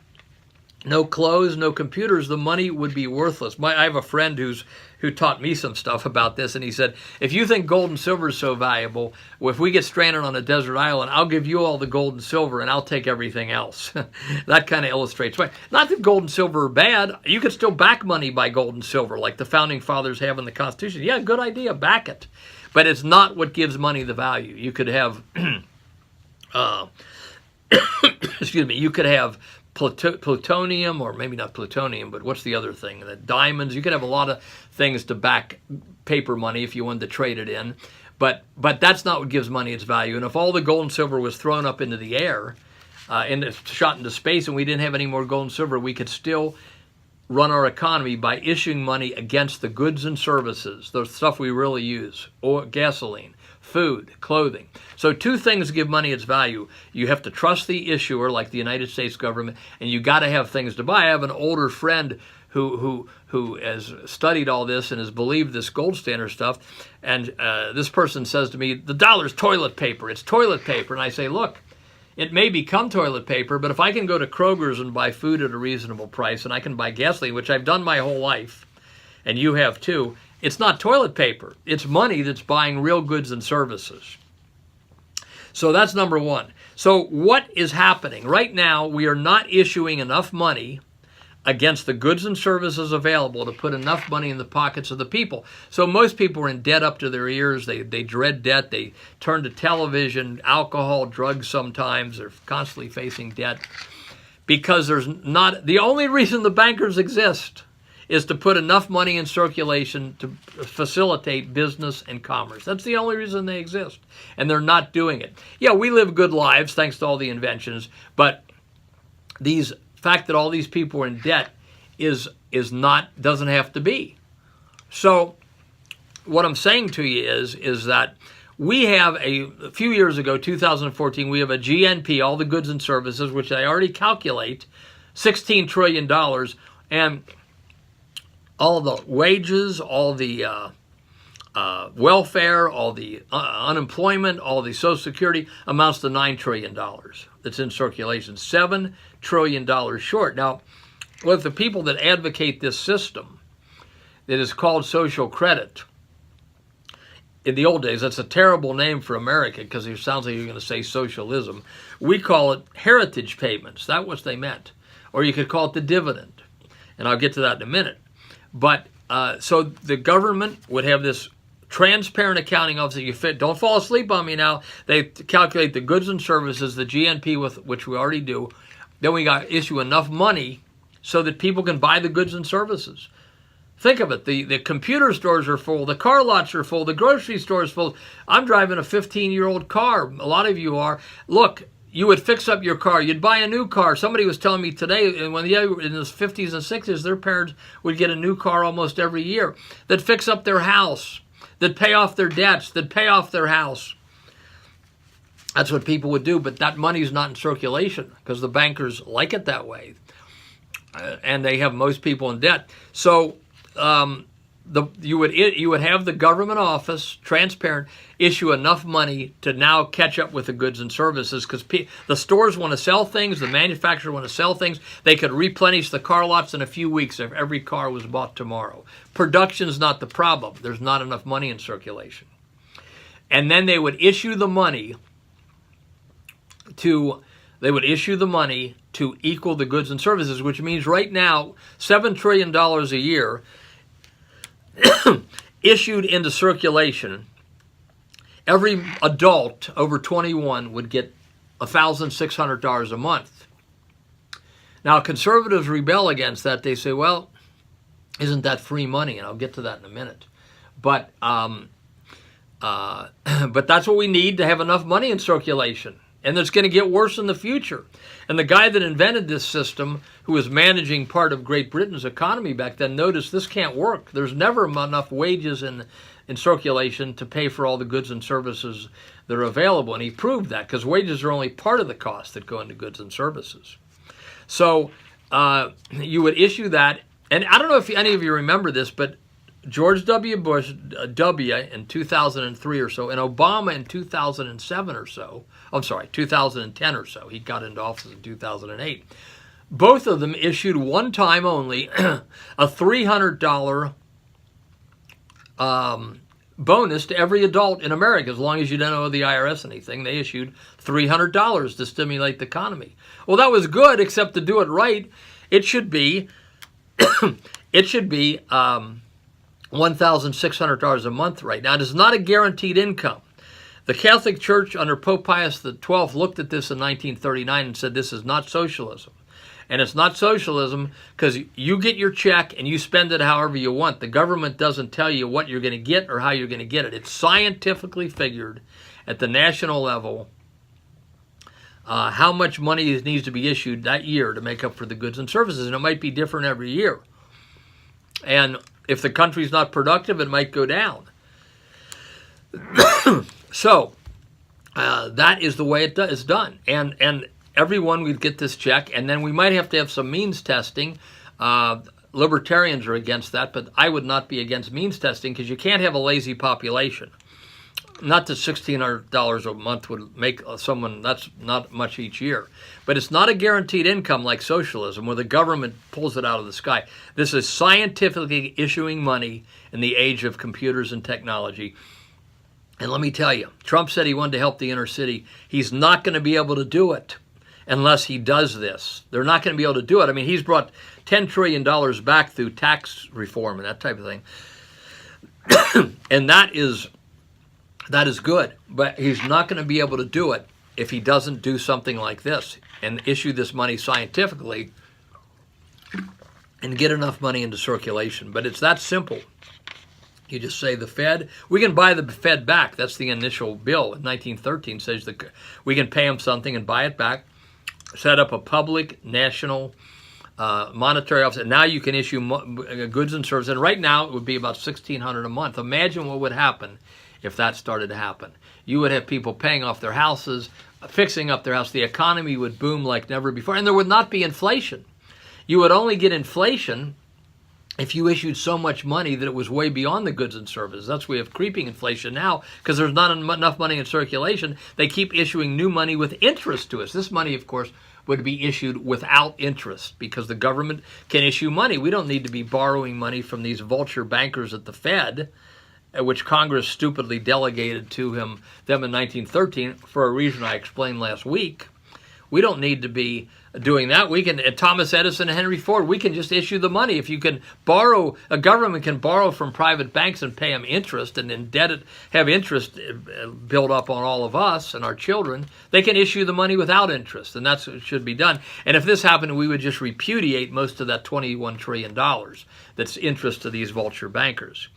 [SPEAKER 3] no clothes, no computers, the money would be worthless. I have a friend who taught me some stuff about this, and he said, if you think gold and silver is so valuable, well, if we get stranded on a desert island, I'll give you all the gold and silver, and I'll take everything else. That kind of illustrates why. Not that gold and silver are bad. You could still back money by gold and silver, like the Founding Fathers have in the Constitution. Yeah, good idea, back it. But it's not what gives money the value. You could have... excuse me, you could have plutonium, or maybe not plutonium, but what's the other thing? The diamonds. You could have a lot of things to back paper money if you wanted to trade it in. But that's not what gives money its value. And if all the gold and silver was thrown up into the air, shot into space, and we didn't have any more gold and silver, we could still run our economy by issuing money against the goods and services, the stuff we really use, or gasoline, food, clothing. So 2 things give money its value. You have to trust the issuer, like the United States government, and you got to have things to buy. I have an older friend who has studied all this and has believed this gold standard stuff, and this person says to me, the dollar's toilet paper. It's toilet paper. And I say, look, it may become toilet paper, but if I can go to Kroger's and buy food at a reasonable price, and I can buy gasoline, which I've done my whole life, and you have too, it's not toilet paper. It's money that's buying real goods and services. So that's number 1. So what is happening? Right now, we are not issuing enough money against the goods and services available to put enough money in the pockets of the people. So most people are in debt up to their ears. They dread debt. They turn to television, alcohol, drugs sometimes. They're constantly facing debt because there's not, the only reason the bankers exist is to put enough money in circulation to facilitate business and commerce. That's the only reason they exist, and they're not doing it. Yeah, we live good lives thanks to all the inventions, but these fact that all these people are in debt doesn't have to be. So what I'm saying to you is that we have a few years ago, 2014, we have a GNP, all the goods and services, which I already calculate, $16 trillion, and all the wages, all the welfare, all the unemployment, all the Social Security amounts to $9 trillion that's in circulation, $7 trillion short. Now, with the people that advocate this system that is called social credit, in the old days, that's a terrible name for America because it sounds like you're going to say socialism. We call it heritage payments. That's what they meant. Or you could call it the dividend. And I'll get to that in a minute. But so the government would have this transparent accounting office. Don't fall asleep on me now. They calculate the goods and services, the GNP, with which we already do. Then we got to issue enough money so that people can buy the goods and services. Think of it. The computer stores are full. The car lots are full. The grocery store is full. I'm driving a 15-year-old car. A lot of you are. Look, you would fix up your car. You'd buy a new car. Somebody was telling me today, when they were in the 50s and 60s, their parents would get a new car almost every year. They'd fix up their house. They'd pay off their debts. They'd pay off their house. That's what people would do, but that money's not in circulation because the bankers like it that way. And they have most people in debt. So you would have the government office, transparent, issue enough money to now catch up with the goods and services because the stores want to sell things, the manufacturers want to sell things. They could replenish the car lots in a few weeks if every car was bought tomorrow. Production's not the problem. There's not enough money in circulation. And then they would issue the money to equal the goods and services, which means right now $7 trillion a year issued into circulation. Every adult over 21 would get $1,600 a month. Now, conservatives rebel against that. They say, well, isn't that free money? And I'll get to that in a minute. But that's what we need to have enough money in circulation. And it's going to get worse in the future. And the guy that invented this system, who was managing part of Great Britain's economy back then, noticed this can't work. There's never enough wages in circulation to pay for all the goods and services that are available. And he proved that because wages are only part of the cost that go into goods and services. So you would issue that. And I don't know if any of you remember this, but George W. Bush, W, in 2003 or so, and Obama in 2007 or so, 2010 or so, he got into office in 2008. Both of them issued one time only a $300 bonus to every adult in America, as long as you don't owe the IRS anything. They issued $300 to stimulate the economy. Well, that was good, except to do it right, it should be $1,600 a month right now. It is not a guaranteed income. The Catholic Church under Pope Pius XII looked at this in 1939 and said this is not socialism. And it's not socialism because you get your check and you spend it however you want. The government doesn't tell you what you're going to get or how you're going to get it. It's scientifically figured at the national level how much money needs to be issued that year to make up for the goods and services. And it might be different every year. And if the country's not productive, it might go down. So that is the way it is done. And everyone would get this check, and then we might have to have some means testing. Libertarians are against that, but I would not be against means testing because you can't have a lazy population. Not that $1,600 a month would make someone, that's not much each year. But it's not a guaranteed income like socialism where the government pulls it out of the sky. This is scientifically issuing money in the age of computers and technology. And let me tell you, Trump said he wanted to help the inner city. He's not going to be able to do it. unless he does this. They're not going to be able to do it. I mean, he's brought $10 trillion back through tax reform and that type of thing. And that is good, but he's not going to be able to do it if he doesn't do something like this and issue this money scientifically and get enough money into circulation. But it's that simple. You just say the Fed, we can buy the Fed back. That's the initial bill in 1913 says that we can pay them something and buy it back, set up a public national monetary office, and now you can issue goods and services. And right now it would be about $1,600 a month. Imagine what would happen if that started to happen. You would have people paying off their houses, fixing up their house. The economy would boom like never before, and there would not be inflation. You would only get inflation if you issued so much money that it was way beyond the goods and services. That's why we have creeping inflation now, because there's not enough money in circulation. They keep issuing new money with interest to us. This money, of course, would be issued without interest because the government can issue money. We don't need to be borrowing money from these vulture bankers at the Fed, which Congress stupidly delegated to them in 1913 for a reason I explained last week. We don't need to be doing that. We can, Thomas Edison and Henry Ford, we can just issue the money. If you can borrow, a government can borrow from private banks and pay them interest and have interest built up on all of us and our children. They can issue the money without interest, and that's what should be done. And if this happened, we would just repudiate most of that $21 trillion that's interest to these vulture bankers.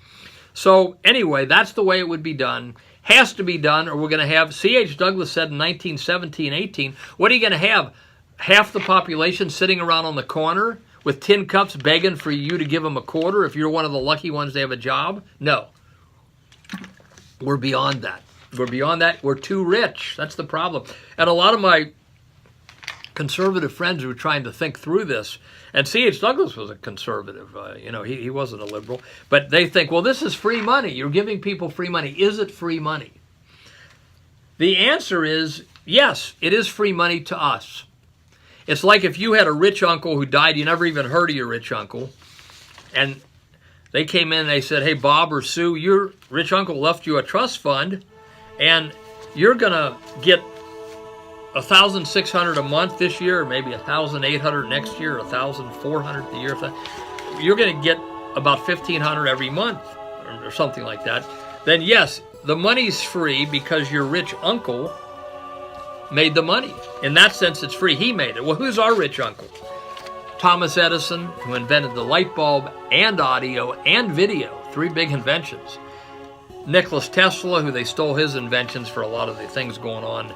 [SPEAKER 3] So anyway, that's the way it would be done. Has to be done, or we're going to have, C.H. Douglas said in 1917-18, what are you going to have? Half the population sitting around on the corner with tin cups begging for you to give them a quarter if you're one of the lucky ones they have a job? No. We're beyond that. We're beyond that. We're too rich. That's the problem. And a lot of my conservative friends were trying to think through this, and C.H. Douglas was a conservative. He wasn't a liberal. But they think, well, this is free money. You're giving people free money. Is it free money? The answer is yes, it is free money to us. It's like if you had a rich uncle who died, you never even heard of your rich uncle, and they came in and they said, hey, Bob or Sue, your rich uncle left you a trust fund, and you're going to get $1,600 a month this year, or maybe $1,800 next year, or $1,400 the year. You're going to get about $1,500 every month, or something like that. Then yes, the money's free because your rich uncle made the money. In that sense, it's free. He made it. Well, who's our rich uncle? Thomas Edison, who invented the light bulb and audio and video, 3 big inventions. Nikola Tesla, who they stole his inventions for a lot of the things going on.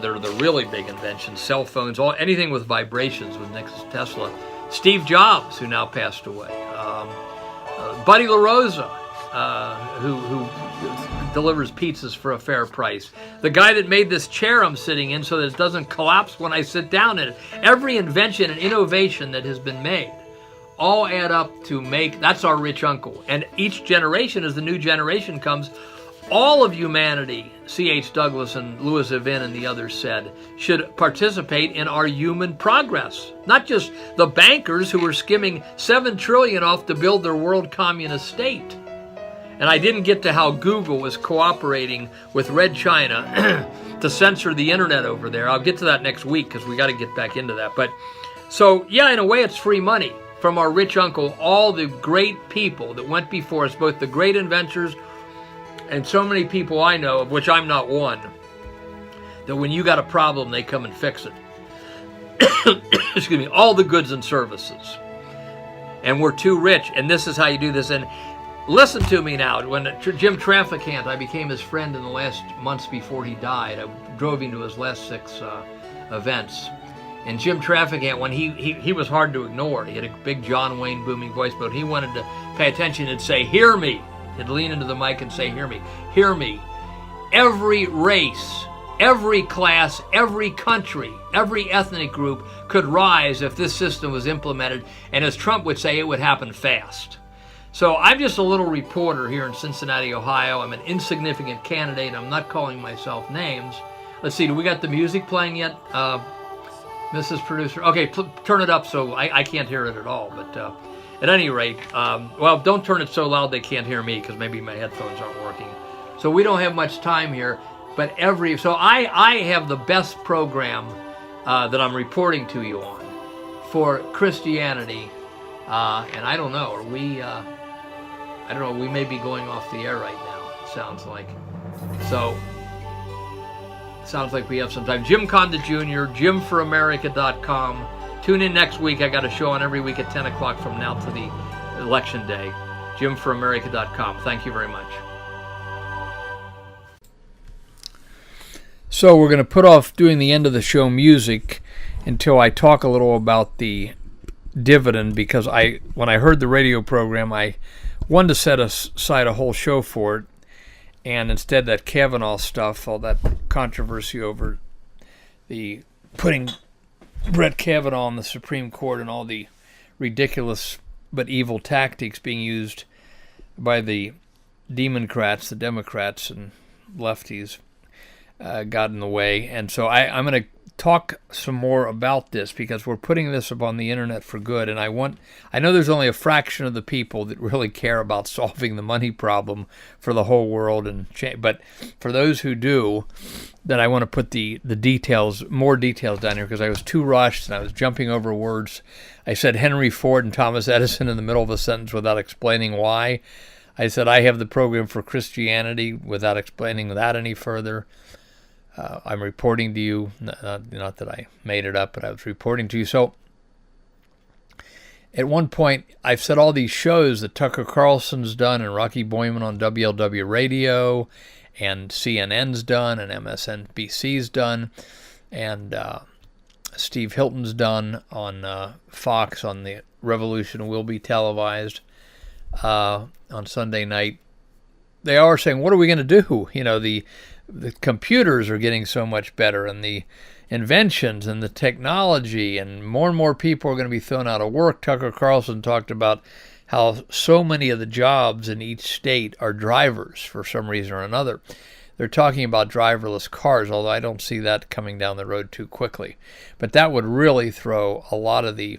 [SPEAKER 3] They're the really big inventions, cell phones, anything with vibrations with Nikola Tesla. Steve Jobs, who now passed away. Buddy LaRosa, who delivers pizzas for a fair price. The guy that made this chair I'm sitting in so that it doesn't collapse when I sit down in it. Every invention and innovation that has been made all add up to that's our rich uncle. And each generation, as the new generation comes, all of humanity, C.H. Douglas and Louis Evin and the others said, should participate in our human progress. Not just the bankers who were skimming $7 trillion off to build their world communist state. And I didn't get to how Google was cooperating with Red China to censor the internet over there. I'll get to that next week because we got to get back into that. But so, yeah, in a way, it's free money from our rich uncle, all the great people that went before us, both the great inventors and so many people I know, of which I'm not one, that when you got a problem, they come and fix it. Excuse me, all the goods and services. And we're too rich, and this is how you do this. And listen to me now. When Jim Traficant, I became his friend in the last months before he died. I drove him to his last 6 events. And Jim Traficant, when he was hard to ignore. He had a big John Wayne booming voice, but he wanted to pay attention and say, hear me. He'd lean into the mic and say, hear me. Hear me. Every race, every class, every country, every ethnic group could rise if this system was implemented. And as Trump would say, it would happen fast. So I'm just a little reporter here in Cincinnati, Ohio. I'm an insignificant candidate. I'm not calling myself names. Let's see, do we got the music playing yet, Mrs. Producer? Okay, turn it up so I can't hear it at all. But at any rate, well, don't turn it so loud they can't hear me because maybe my headphones aren't working. So we don't have much time here. But so I have the best program that I'm reporting to you on for Christianity. And I don't know, I don't know, we may be going off the air right now, it sounds like. So, sounds like we have some time. Gymkhana Jr., gymforamerica.com. Tune in next week. I got a show on every week at 10 o'clock from now to the election day. Gymforamerica.com. Thank you very much. So we're going to put off doing the end of the show music until I talk a little about the dividend, because when I heard the radio program, I wanted to set aside a whole show for it, and instead that Kavanaugh stuff, all that controversy over the putting Brett Kavanaugh on the Supreme Court and all the ridiculous but evil tactics being used by the Democrats, the Democrats and lefties, got in the way. And so I'm going to talk some more about this, because we're putting this up on the internet for good, and I know there's only a fraction of the people that really care about solving the money problem for the whole world, but for those who do, then I want to put the details, more details down here, because I was too rushed and I was jumping over words. I said Henry Ford and Thomas Edison in the middle of a sentence without explaining why. I said I have the program for Christianity without explaining that any further. I'm reporting to you, not that I made it up, but I was reporting to you. So at one point, I've said all these shows that Tucker Carlson's done and Rocky Boyman on WLW Radio and CNN's done and MSNBC's done and Steve Hilton's done on Fox on The Revolution Will Be Televised on Sunday night. They are saying, what are we going to do? You know, the computers are getting so much better, and the inventions and the technology, and more people are going to be thrown out of work. Tucker Carlson talked about how so many of the jobs in each state are drivers for some reason or another. They're talking about driverless cars, although I don't see that coming down the road too quickly. But that would really throw a lot of the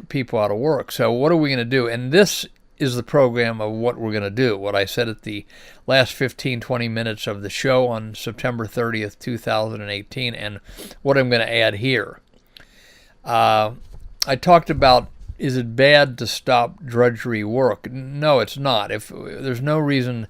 [SPEAKER 3] people out of work. So what are we going to do? And this is the program of what we're going to do, what I said at the last 15-20 minutes of the show on September 30th, 2018, and what I'm going to add here. I talked about, is it bad to stop drudgery work? No, it's not. There's no reason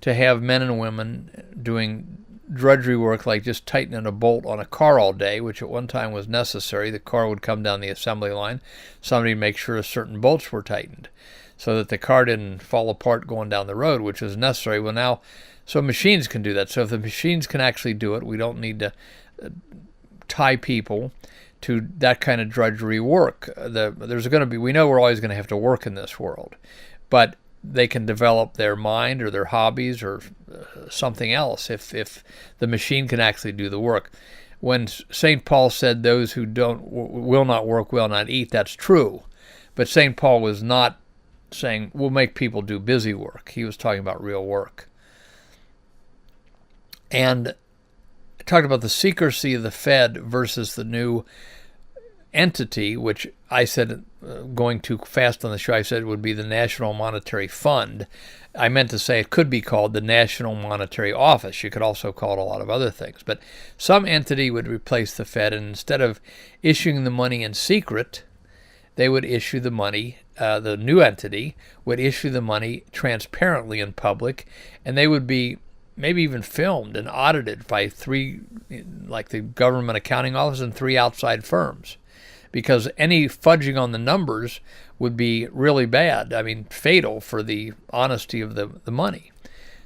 [SPEAKER 3] to have men and women doing drudgery work like just tightening a bolt on a car all day, which at one time was necessary. The car would come down the assembly line. Somebody would make sure certain bolts were tightened so that the car didn't fall apart going down the road, which was necessary. Well, now, so machines can do that. So if the machines can actually do it, we don't need to tie people to that kind of drudgery work. There's going to be, we know we're always going to have to work in this world, but they can develop their mind or their hobbies or something else if the machine can actually do the work. When St. Paul said those who will not work will not eat, that's true. But St. Paul was not saying we'll make people do busy work. He was talking about real work. And I talked about the secrecy of the Fed versus the new entity, which I said, going too fast on the show, I said it would be the National Monetary Fund. I meant to say it could be called the National Monetary Office. You could also call it a lot of other things. But some entity would replace the Fed, and instead of issuing the money in secret, they would issue the money, the new entity would issue the money transparently in public, and they would be maybe even filmed and audited by three, like the Government Accounting Office and three outside firms. Because any fudging on the numbers would be really bad. I mean, fatal for the honesty of the money.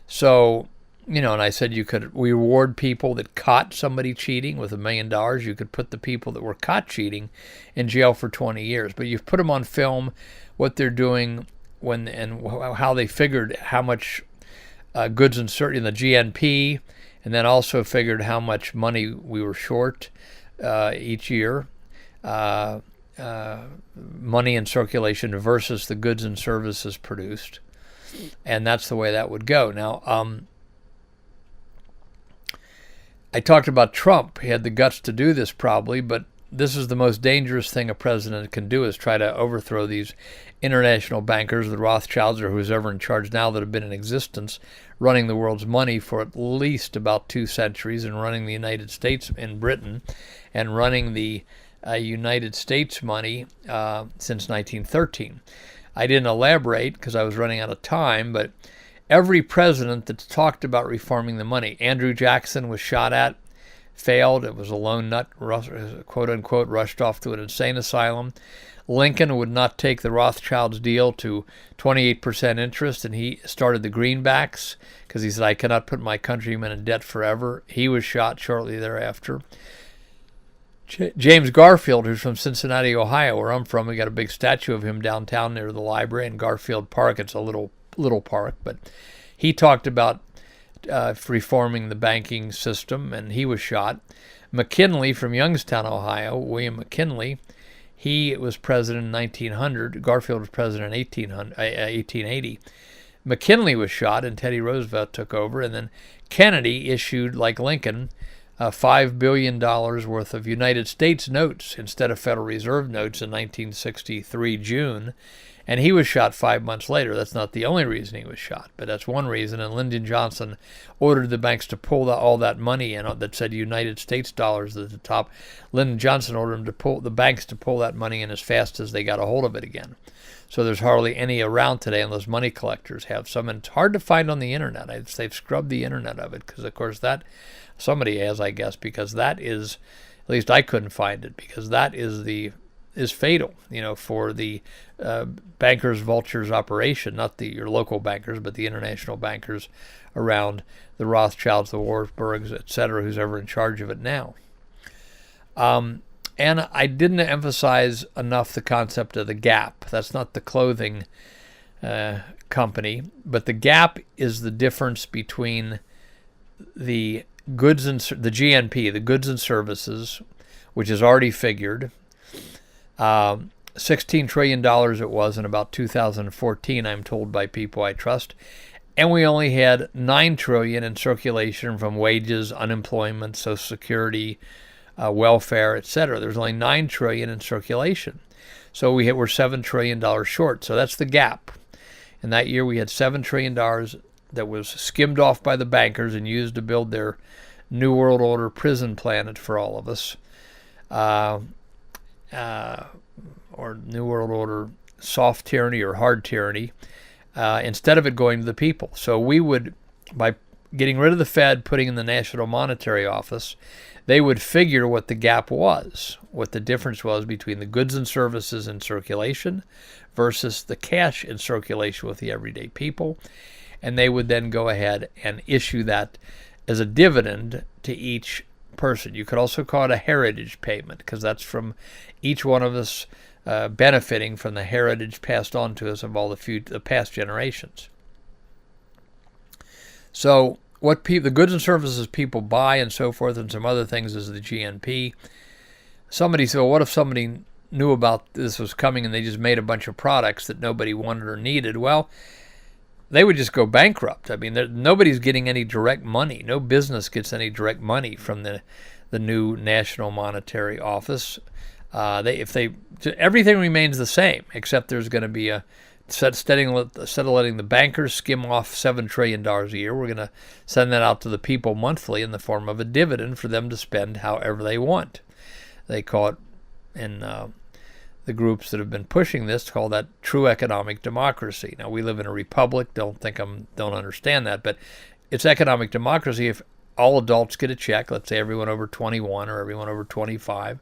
[SPEAKER 3] So, and I said you could reward people that caught somebody cheating with $1 million. You could put the people that were caught cheating in jail for 20 years. But you've put them on film, what they're doing and how they figured how much goods and services in the GNP, and then also figured how much money we were short each year. Money in circulation versus the goods and services produced, and that's the way that would go. Now, I talked about Trump. He had the guts to do this probably, but this is the most dangerous thing a president can do, is try to overthrow these international bankers, the Rothschilds or who's ever in charge now, that have been in existence, running the world's money for at least about 2 centuries, and running the United States and Britain, and running the United States money since 1913. I didn't elaborate because I was running out of time, but every president that's talked about reforming the money, Andrew Jackson was shot at, failed. It was a lone nut, quote unquote, rushed off to an insane asylum. Lincoln would not take the Rothschilds deal to 28% interest, and he started the greenbacks because he said, I cannot put my countrymen in debt forever. He was shot shortly thereafter. James Garfield, who's from Cincinnati, Ohio, where I'm from, we got a big statue of him downtown near the library in Garfield Park. It's a little park, but he talked about reforming the banking system, and he was shot. McKinley from Youngstown, Ohio, William McKinley, he was president in 1900. Garfield was president in 1880. McKinley was shot, and Teddy Roosevelt took over. And then Kennedy issued, like Lincoln, $5 billion worth of United States notes instead of Federal Reserve notes in 1963 June. And he was shot 5 months later. That's not the only reason he was shot, but that's one reason. And Lyndon Johnson ordered the banks to pull all that money in that said United States dollars at the top. Lyndon Johnson ordered the banks to pull that money in as fast as they got a hold of it again. So there's hardly any around today unless money collectors have some. And it's hard to find on the internet. They've scrubbed the internet of it because, of course, that somebody has, I guess, because that is, at least I couldn't find it, because that is fatal, for the bankers, vultures operation, not your local bankers, but the international bankers around the Rothschilds, the Warburgs, etc., who's ever in charge of it now. And I didn't emphasize enough the concept of the Gap. That's not the clothing company, but the Gap is the difference between the goods and the GNP, the goods and services, which is already figured. $16 trillion it was in about 2014, I'm told by people I trust. And we only had $9 trillion in circulation from wages, unemployment, Social Security, welfare, etc. There's only $9 trillion in circulation. So we're $7 trillion short. So that's the gap. And that year we had $7 trillion that was skimmed off by the bankers and used to build their New World Order prison planet for all of us. Or New World Order soft tyranny or hard tyranny, instead of it going to the people. So we would, by getting rid of the Fed, putting in the National Monetary Office, they would figure what the gap was, what the difference was between the goods and services in circulation versus the cash in circulation with the everyday people. And they would then go ahead and issue that as a dividend to each person. You could also call it a heritage payment, because that's from each one of us benefiting from the heritage passed on to us of all the past generations. So what the goods and services people buy and so forth and some other things is the GNP. Somebody said, well, what if somebody knew about this was coming and they just made a bunch of products that nobody wanted or needed? Well, they would just go bankrupt. I mean, nobody's getting any direct money. No business gets any direct money from the new National Monetary Office. Everything remains the same, except there's going to be instead of letting the bankers skim off $7 trillion a year, we're going to send that out to the people monthly in the form of a dividend for them to spend however they want. They call it, in the groups that have been pushing this, call that true economic democracy. Now, we live in a republic. Don't understand that, but it's economic democracy if all adults get a check. Let's say everyone over 21 or everyone over 25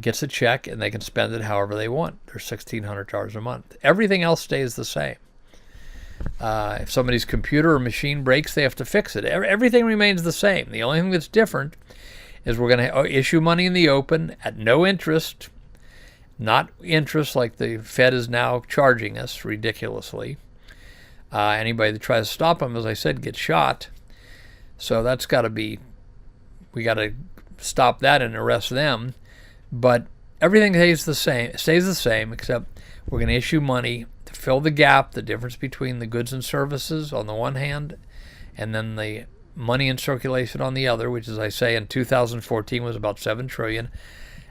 [SPEAKER 3] gets a check, and they can spend it however they want. They're $1,600 a month. Everything else stays the same. If somebody's computer or machine breaks, they have to fix it. Everything remains the same. The only thing that's different is we're going to issue money in the open at no interest, not interest like the Fed is now charging us ridiculously. Anybody that tries to stop them, as I said, gets shot. So that's got to be, we got to stop that and arrest them. But everything stays the same, except we're going to issue money to fill the gap, the difference between the goods and services on the one hand, and then the money in circulation on the other, which, as I say, in 2014 was about $7 trillion.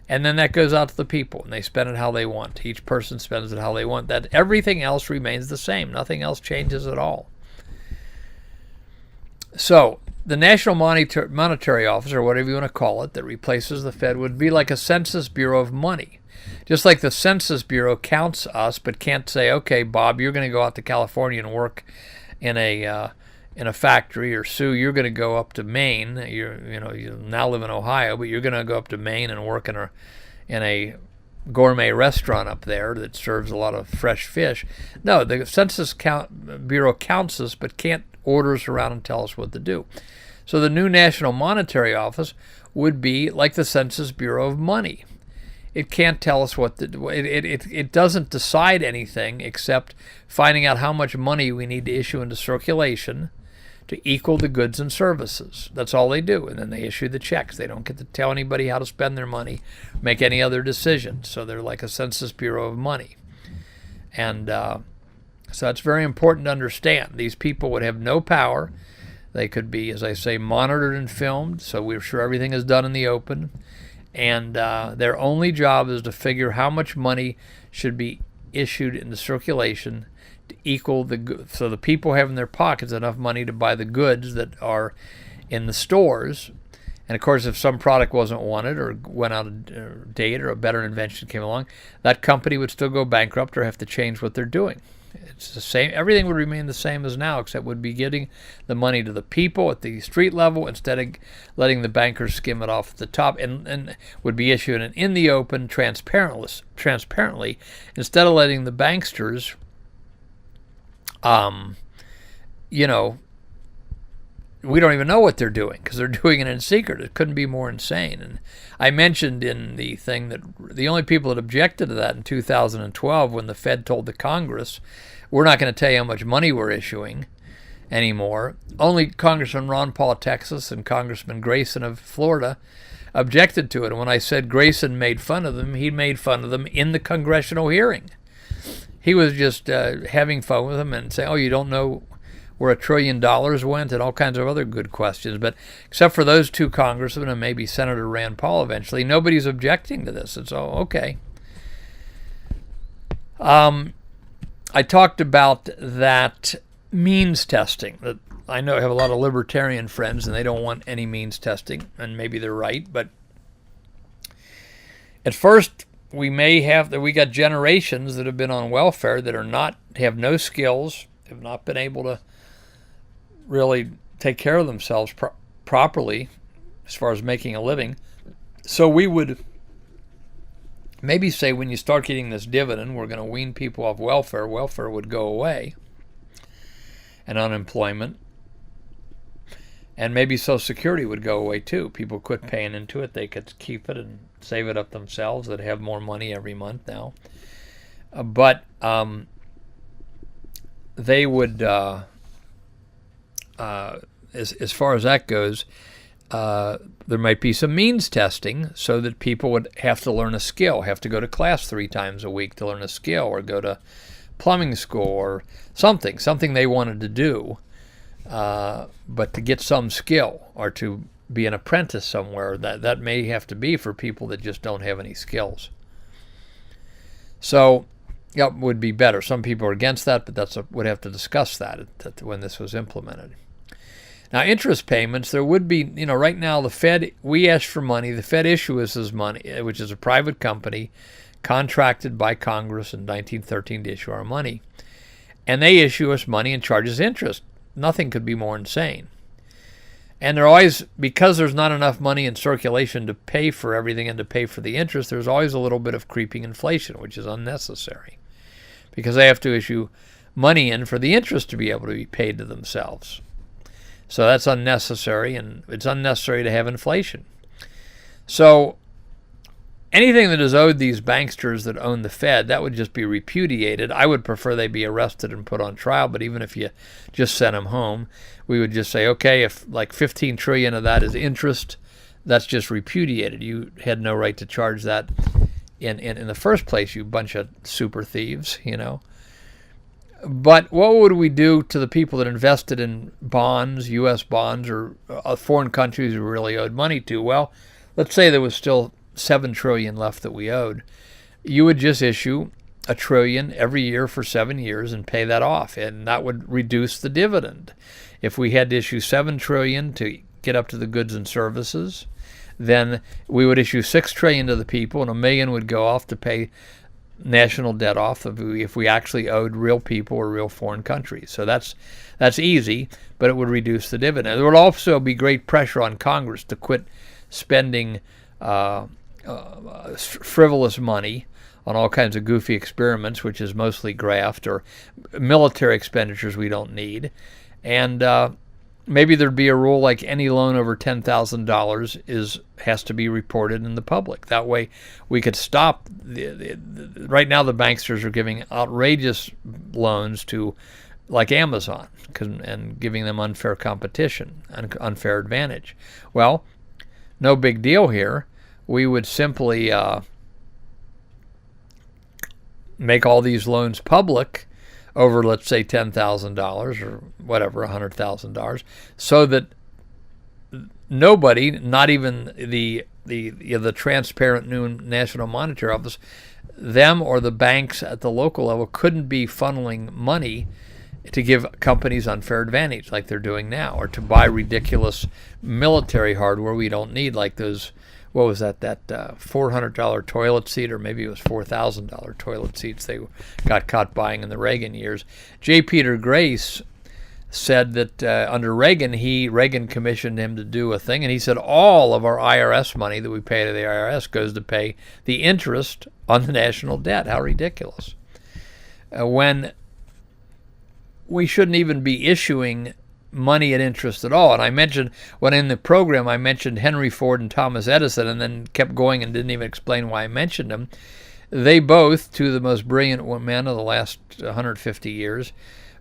[SPEAKER 3] And then that goes out to the people, and they spend it how they want. Each person spends it how they want. That everything else remains the same. Nothing else changes at all. So the National Monetary Office, or whatever you want to call it, that replaces the Fed would be like a Census Bureau of money. Just like the Census Bureau counts us, but can't say, okay, Bob, you're going to go out to California and work in a factory, or Sue, you're going to go up to Maine. You now live in Ohio, but you're going to go up to Maine and work in a gourmet restaurant up there that serves a lot of fresh fish. No, the Census Bureau counts us, but can't order us around and tell us what to do. So the new National Monetary Office would be like the Census Bureau of money. It can't tell us what to do. It doesn't decide anything except finding out how much money we need to issue into circulation to equal the goods and services. That's all they do. And then they issue the checks. They don't get to tell anybody how to spend their money, make any other decisions. So they're like a Census Bureau of money. And so it's very important to understand. These people would have no power. They could be, as I say, monitored and filmed, so we're sure everything is done in the open. And their only job is to figure how much money should be issued into circulation to equal so the people have in their pockets enough money to buy the goods that are in the stores. And of course, if some product wasn't wanted or went out of date or a better invention came along, that company would still go bankrupt or have to change what they're doing. It's the same. Everything would remain the same as now, except would be getting the money to the people at the street level instead of letting the bankers skim it off at the top, and would be issued in the open, transparently, instead of letting the banksters, we don't even know what they're doing because they're doing it in secret. It couldn't be more insane. And I mentioned in the thing that the only people that objected to that in 2012, when the Fed told the Congress, we're not going to tell you how much money we're issuing anymore, only Congressman Ron Paul of Texas and Congressman Grayson of Florida objected to it. And when I said Grayson made fun of them, he made fun of them in the congressional hearing. He was just having fun with them and saying, oh, you don't know where $1 trillion went, and all kinds of other good questions. But except for those two congressmen and maybe Senator Rand Paul eventually, nobody's objecting to this. It's all okay. I talked about that means testing. That I know I have a lot of libertarian friends, and they don't want any means testing, and maybe they're right. But at first, we got generations that have been on welfare that have no skills, have not been able to really take care of themselves properly as far as making a living. So we would maybe say, when you start getting this dividend, we're going to wean people off welfare. Welfare would go away, and unemployment, and maybe Social Security would go away too. People quit paying into it. They could keep it and save it up themselves. They'd have more money every month now. But they would, as far as that goes, there might be some means testing so that people would have to learn a skill, have to go to class 3 times a week to learn a skill, or go to plumbing school or something they wanted to do, but to get some skill, or to be an apprentice somewhere. That may have to be for people that just don't have any skills. So it would be better. Some people are against that, but would have to discuss that when this was implemented. Now, interest payments, there would be, right now the Fed, we ask for money, the Fed issues us money, which is a private company contracted by Congress in 1913 to issue our money. And they issue us money and charge us interest. Nothing could be more insane. And they're always, because there's not enough money in circulation to pay for everything and to pay for the interest, there's always a little bit of creeping inflation, which is unnecessary, because they have to issue money in for the interest to be able to be paid to themselves. So that's unnecessary, and it's unnecessary to have inflation. So anything that is owed these banksters that own the Fed, that would just be repudiated. I would prefer they be arrested and put on trial, but even if you just sent them home, we would just say, okay, if like 15 trillion of that is interest, that's just repudiated. You had no right to charge that in the first place, you bunch of super thieves, But what would we do to the people that invested in bonds, U.S. bonds, or foreign countries who really owed money to? Well, let's say there was still $7 trillion left that we owed, you would just issue $1 trillion every year for 7 years and pay that off, and that would reduce the dividend. If we had to issue $7 trillion to get up to the goods and services, then we would issue $6 trillion to the people, and $1 million would go off to pay national debt off if we actually owed real people or real foreign countries. So that's easy, but it would reduce the dividend. There would also be great pressure on Congress to quit spending frivolous money on all kinds of goofy experiments, which is mostly graft or military expenditures we don't need. And maybe there'd be a rule like any loan over $10,000 has to be reported in the public. That way we could stop. Right now the banksters are giving outrageous loans to like Amazon and giving them unfair competition, unfair advantage. Well, no big deal here. We would simply make all these loans public over, let's say, $10,000 or whatever, $100,000, so that nobody, not even the transparent new National Monetary Office, them or the banks at the local level couldn't be funneling money to give companies unfair advantage like they're doing now, or to buy ridiculous military hardware we don't need, like those, what was that $400 toilet seat, or maybe it was $4,000 toilet seats they got caught buying in the Reagan years. J. Peter Grace said that under Reagan commissioned him to do a thing, and he said all of our IRS money that we pay to the IRS goes to pay the interest on the national debt. How ridiculous. When we shouldn't even be issuing money at interest at all. And I mentioned, when in the program I mentioned Henry Ford and Thomas Edison, and then kept going and didn't even explain why I mentioned them. They both, two of the most brilliant men of the last 150 years,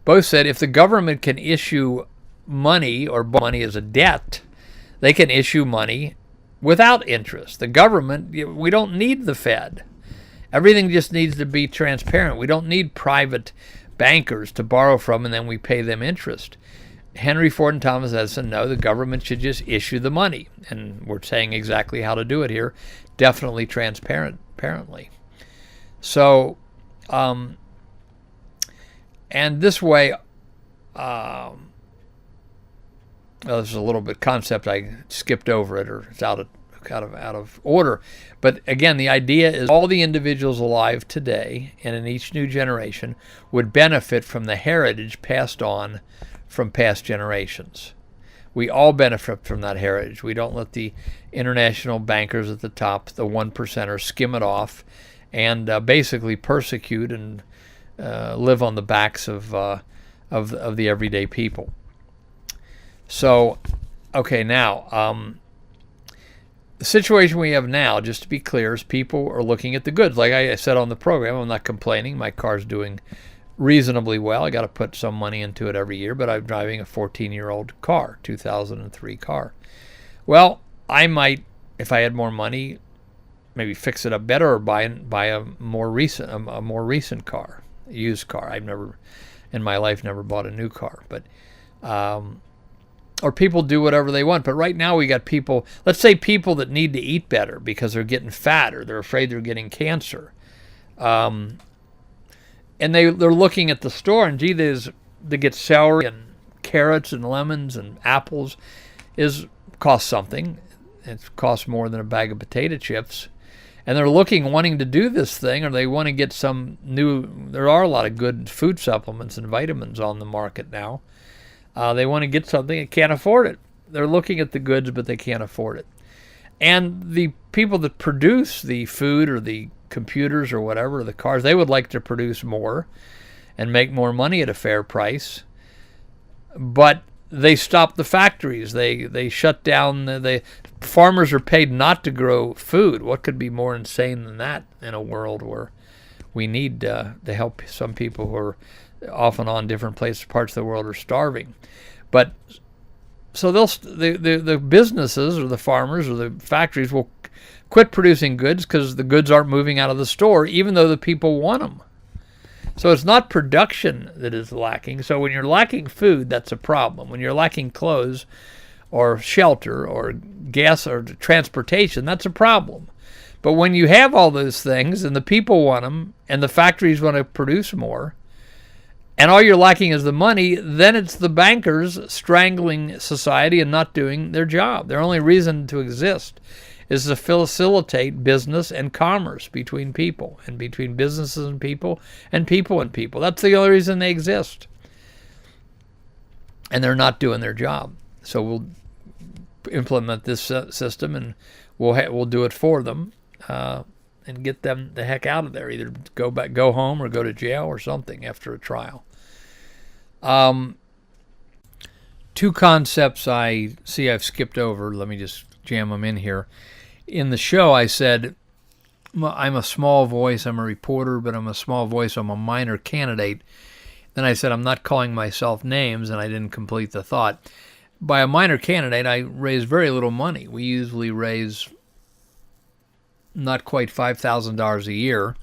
[SPEAKER 3] both said if the government can issue money or borrow money as a debt, they can issue money without interest. The government, we don't need the Fed. Everything just needs to be transparent. We don't need private bankers to borrow from and then we pay them interest. Henry Ford and Thomas Edison, no, the government should just issue the money. And we're saying exactly how to do it here. Definitely transparently. So, and this way, well, this is a little bit concept, I skipped over it, or it's out of order. But again, the idea is all the individuals alive today and in each new generation would benefit from the heritage passed on from past generations. We all benefit from that heritage. We don't let the international bankers at the top, the 1%ers, skim it off and basically persecute and live on the backs of the everyday people. So, okay, now, the situation we have now, just to be clear, is people are looking at the goods. Like I said on the program, I'm not complaining. My car's doing reasonably well. I got to put some money into it every year, but I'm driving a 14-year-old car, 2003 car. Well, I might, if I had more money, maybe fix it up better or buy a more recent car, a used car. I've never, in my life, never bought a new car, but or people do whatever they want. But right now we got people, let's say people that need to eat better because they're getting fat or they're afraid they're getting cancer. And they're looking at the store, and gee, they get celery and carrots and lemons and apples costs something. It costs more than a bag of potato chips. And they're wanting to do this thing, or they want to get some new, there are a lot of good food supplements and vitamins on the market now. They want to get something and can't afford it. They're looking at the goods, but they can't afford it. And the people that produce the food or the computers or whatever, the cars, they would like to produce more and make more money at a fair price. But they stop the factories. They shut down. The farmers are paid not to grow food. What could be more insane than that in a world where we need to help some people who are often on different parts of the world are starving. But so the businesses or the farmers or the factories will quit producing goods because the goods aren't moving out of the store, even though the people want them. So it's not production that is lacking. So when you're lacking food, that's a problem. When you're lacking clothes or shelter or gas or transportation, that's a problem. But when you have all those things and the people want them and the factories want to produce more, and all you're lacking is the money, then it's the bankers strangling society and not doing their job. Their only reason to exist is to facilitate business and commerce between people and between businesses and people and people and people. That's the only reason they exist. And they're not doing their job. So we'll implement this system and we'll do it for them and get them the heck out of there. Either go home or go to jail or something after a trial. Two concepts I see I've skipped over. Let me just jam them in here. In the show, I said, I'm a small voice. I'm a reporter, but I'm a small voice. I'm a minor candidate. Then I said, I'm not calling myself names, and I didn't complete the thought. By a minor candidate, I raise very little money. We usually raise not quite $5,000 a year,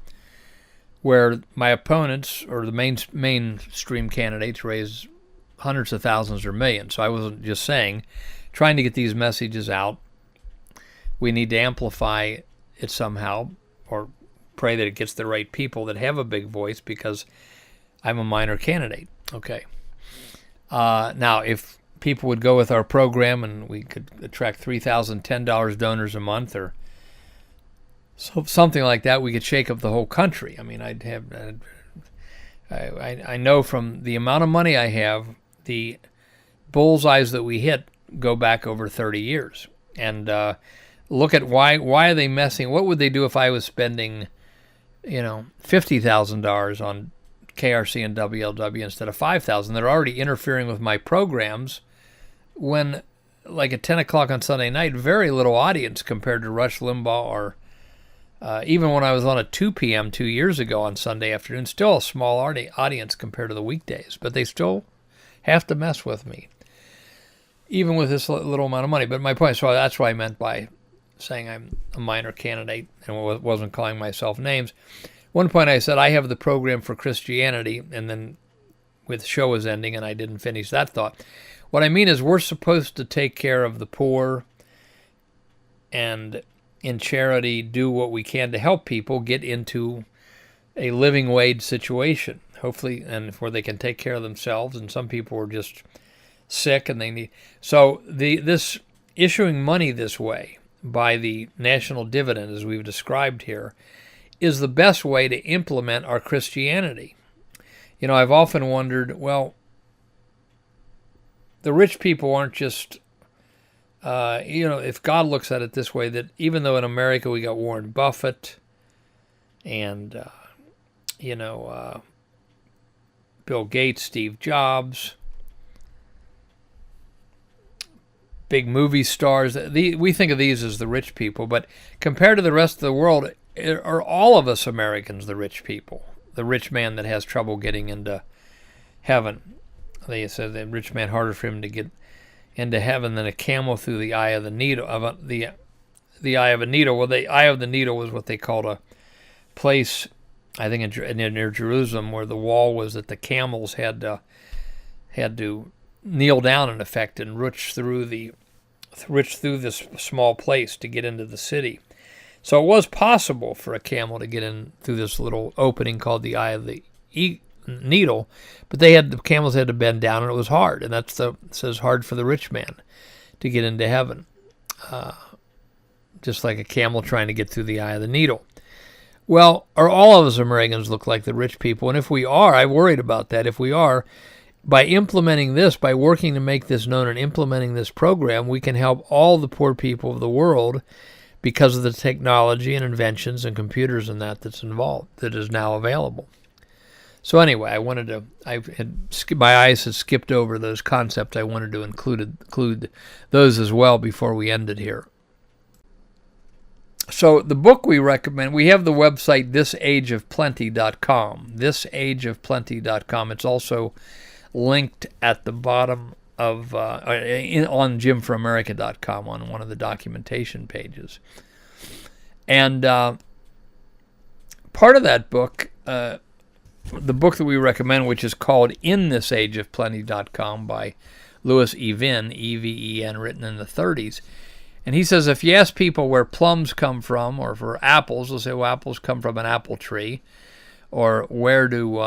[SPEAKER 3] where my opponents or the mainstream candidates raise hundreds of thousands or millions. So I wasn't just saying, trying to get these messages out, we need to amplify it somehow or pray that it gets the right people that have a big voice because I'm a minor candidate. Okay. Now, if people would go with our program and we could attract $3,010 donors a month or something like that, we could shake up the whole country. I mean, I know from the amount of money I have, the bullseyes that we hit go back over 30 years. And look at why are they messing? What would they do if I was spending, $50,000 on KRC and WLW instead of $5,000? They're already interfering with my programs when, like at 10 o'clock on Sunday night, very little audience compared to Rush Limbaugh or even when I was on at 2 p.m. 2 years ago on Sunday afternoon, still a small audience compared to the weekdays. But they still have to mess with me, even with this little amount of money. But my point, so that's what I meant by saying I'm a minor candidate and wasn't calling myself names. One point I said I have the program for Christianity, and then with the show was ending and I didn't finish that thought. What I mean is we're supposed to take care of the poor and in charity do what we can to help people get into a living wage situation, hopefully, and where they can take care of themselves. And some people are just sick and they need. So this issuing money this way by the National Dividend, as we've described here, is the best way to implement our Christianity. I've often wondered, well, the rich people aren't just, if God looks at it this way, that even though in America we got Warren Buffett and, Bill Gates, Steve Jobs, big movie stars, we think of these as the rich people, but compared to the rest of the world, are all of us Americans the rich people? The rich man that has trouble getting into heaven. They said the rich man harder for him to get into heaven than a camel through the eye of the needle. The eye of a needle. Well, the eye of the needle was what they called a place, I think, near Jerusalem, where the wall was that the camels had to kneel down in effect and reach through this small place to get into the city. So it was possible for a camel to get in through this little opening called the eye of the needle, but the camels had to bend down, and it was hard. And it says hard for the rich man to get into heaven, just like a camel trying to get through the eye of the needle. Well, are all of us Americans look like the rich people? And if we are, I worried about that. If we are, by implementing this, by working to make this known and implementing this program, we can help all the poor people of the world because of the technology and inventions and computers and that's involved, that is now available. So anyway, my eyes had skipped over those concepts. I wanted to include those as well before we ended here. So the book we recommend, we have the website thisageofplenty.com, thisageofplenty.com. It's also linked at the bottom of on gymforamerica.com on one of the documentation pages. And part of that book, the book that we recommend, which is called inthisageofplenty.com by Louis Even, E-V-E-N, written in the 30s. And he says if you ask people where plums come from, or for apples, they'll say, well, apples come from an apple tree. Or where do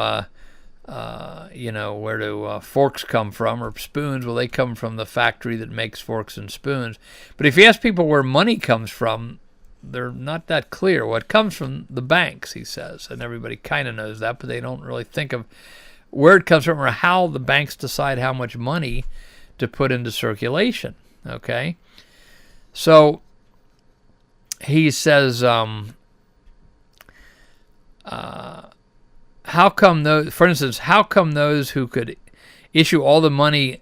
[SPEAKER 3] forks come from, or spoons? Well, they come from the factory that makes forks and spoons. But if you ask people where money comes from, they're not that clear. Well, it comes from the banks, he says, and everybody kind of knows that, but they don't really think of where it comes from or how the banks decide how much money to put into circulation. Okay, so he says, how come those? For instance, how come those who could issue all the money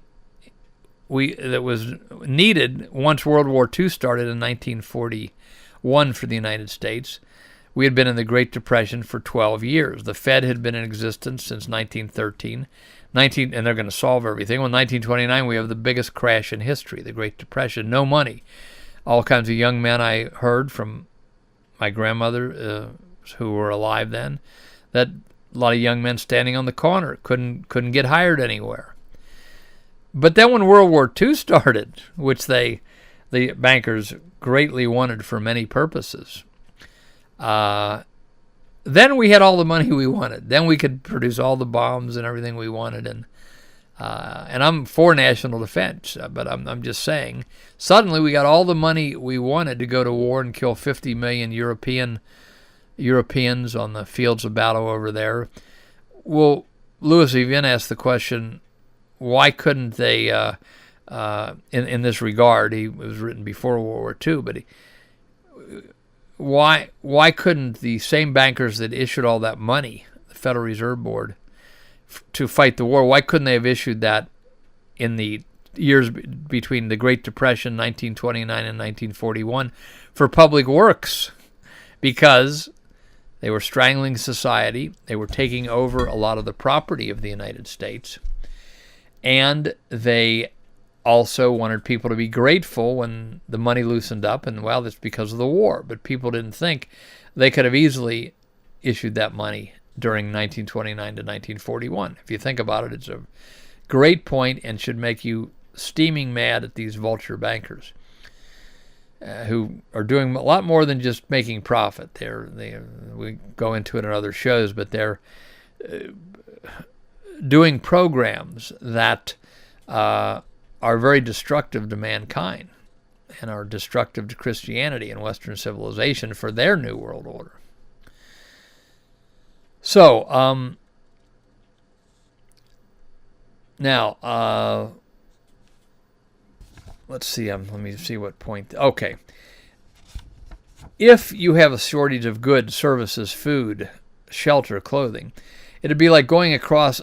[SPEAKER 3] that was needed once World War II started in 1941 for the United States? We had been in the Great Depression for 12 years. The Fed had been in existence since 1913. And they're going to solve everything. Well, in 1929, we have the biggest crash in history, the Great Depression. No money. All kinds of young men I heard from my grandmother who were alive then, that a lot of young men standing on the corner couldn't get hired anywhere. But then when World War II started, which the bankers greatly wanted for many purposes, then we had all the money we wanted. Then we could produce all the bombs and everything we wanted. And I'm for national defense, but I'm just saying, suddenly we got all the money we wanted to go to war and kill 50 million Europeans on the fields of battle over there. Well, Louis Vivian asked the question, why couldn't they, in this regard, he was written before World War II, but why couldn't the same bankers that issued all that money, the Federal Reserve Board, to fight the war, why couldn't they have issued that in the years between the Great Depression, 1929 and 1941, for public works? Because they were strangling society, they were taking over a lot of the property of the United States, and they also wanted people to be grateful when the money loosened up, and well, that's because of the war. But people didn't think they could have easily issued that money during 1929 to 1941. If you think about it, it's a great point and should make you steaming mad at these vulture bankers who are doing a lot more than just making profit. We go into it in other shows, but they're doing programs that are very destructive to mankind and are destructive to Christianity and Western civilization for their New World Order. So, now, let's see, let me see what point. Okay. If you have a shortage of goods, services, food, shelter, clothing, it'd be like going across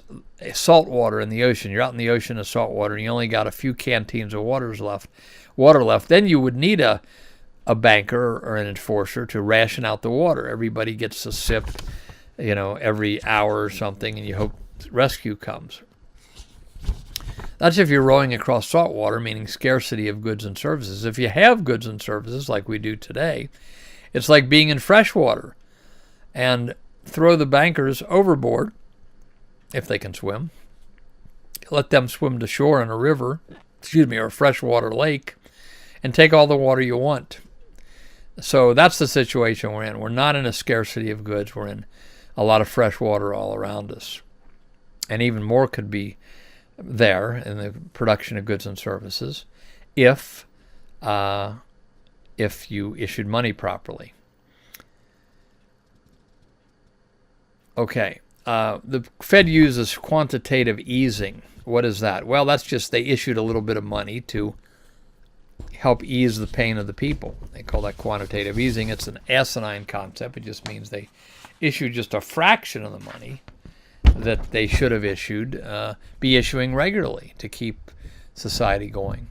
[SPEAKER 3] salt water in the ocean. You're out in the ocean of salt water, and you only got a few canteens of water left. Then you would need a banker or an enforcer to ration out the water. Everybody gets a sip, every hour or something, and you hope rescue comes. That's if you're rowing across salt water, meaning scarcity of goods and services. If you have goods and services like we do today, it's like being in fresh water. And throw the bankers overboard, if they can swim. Let them swim to shore in a river, or a freshwater lake, and take all the water you want. So that's the situation we're in. We're not in a scarcity of goods. We're in a lot of fresh water all around us. And even more could be there in the production of goods and services if you issued money properly. Okay, the Fed uses quantitative easing. What is that? Well, that's just they issued a little bit of money to help ease the pain of the people. They call that quantitative easing. It's an asinine concept. It just means they issued just a fraction of the money that they should have be issuing regularly to keep society going.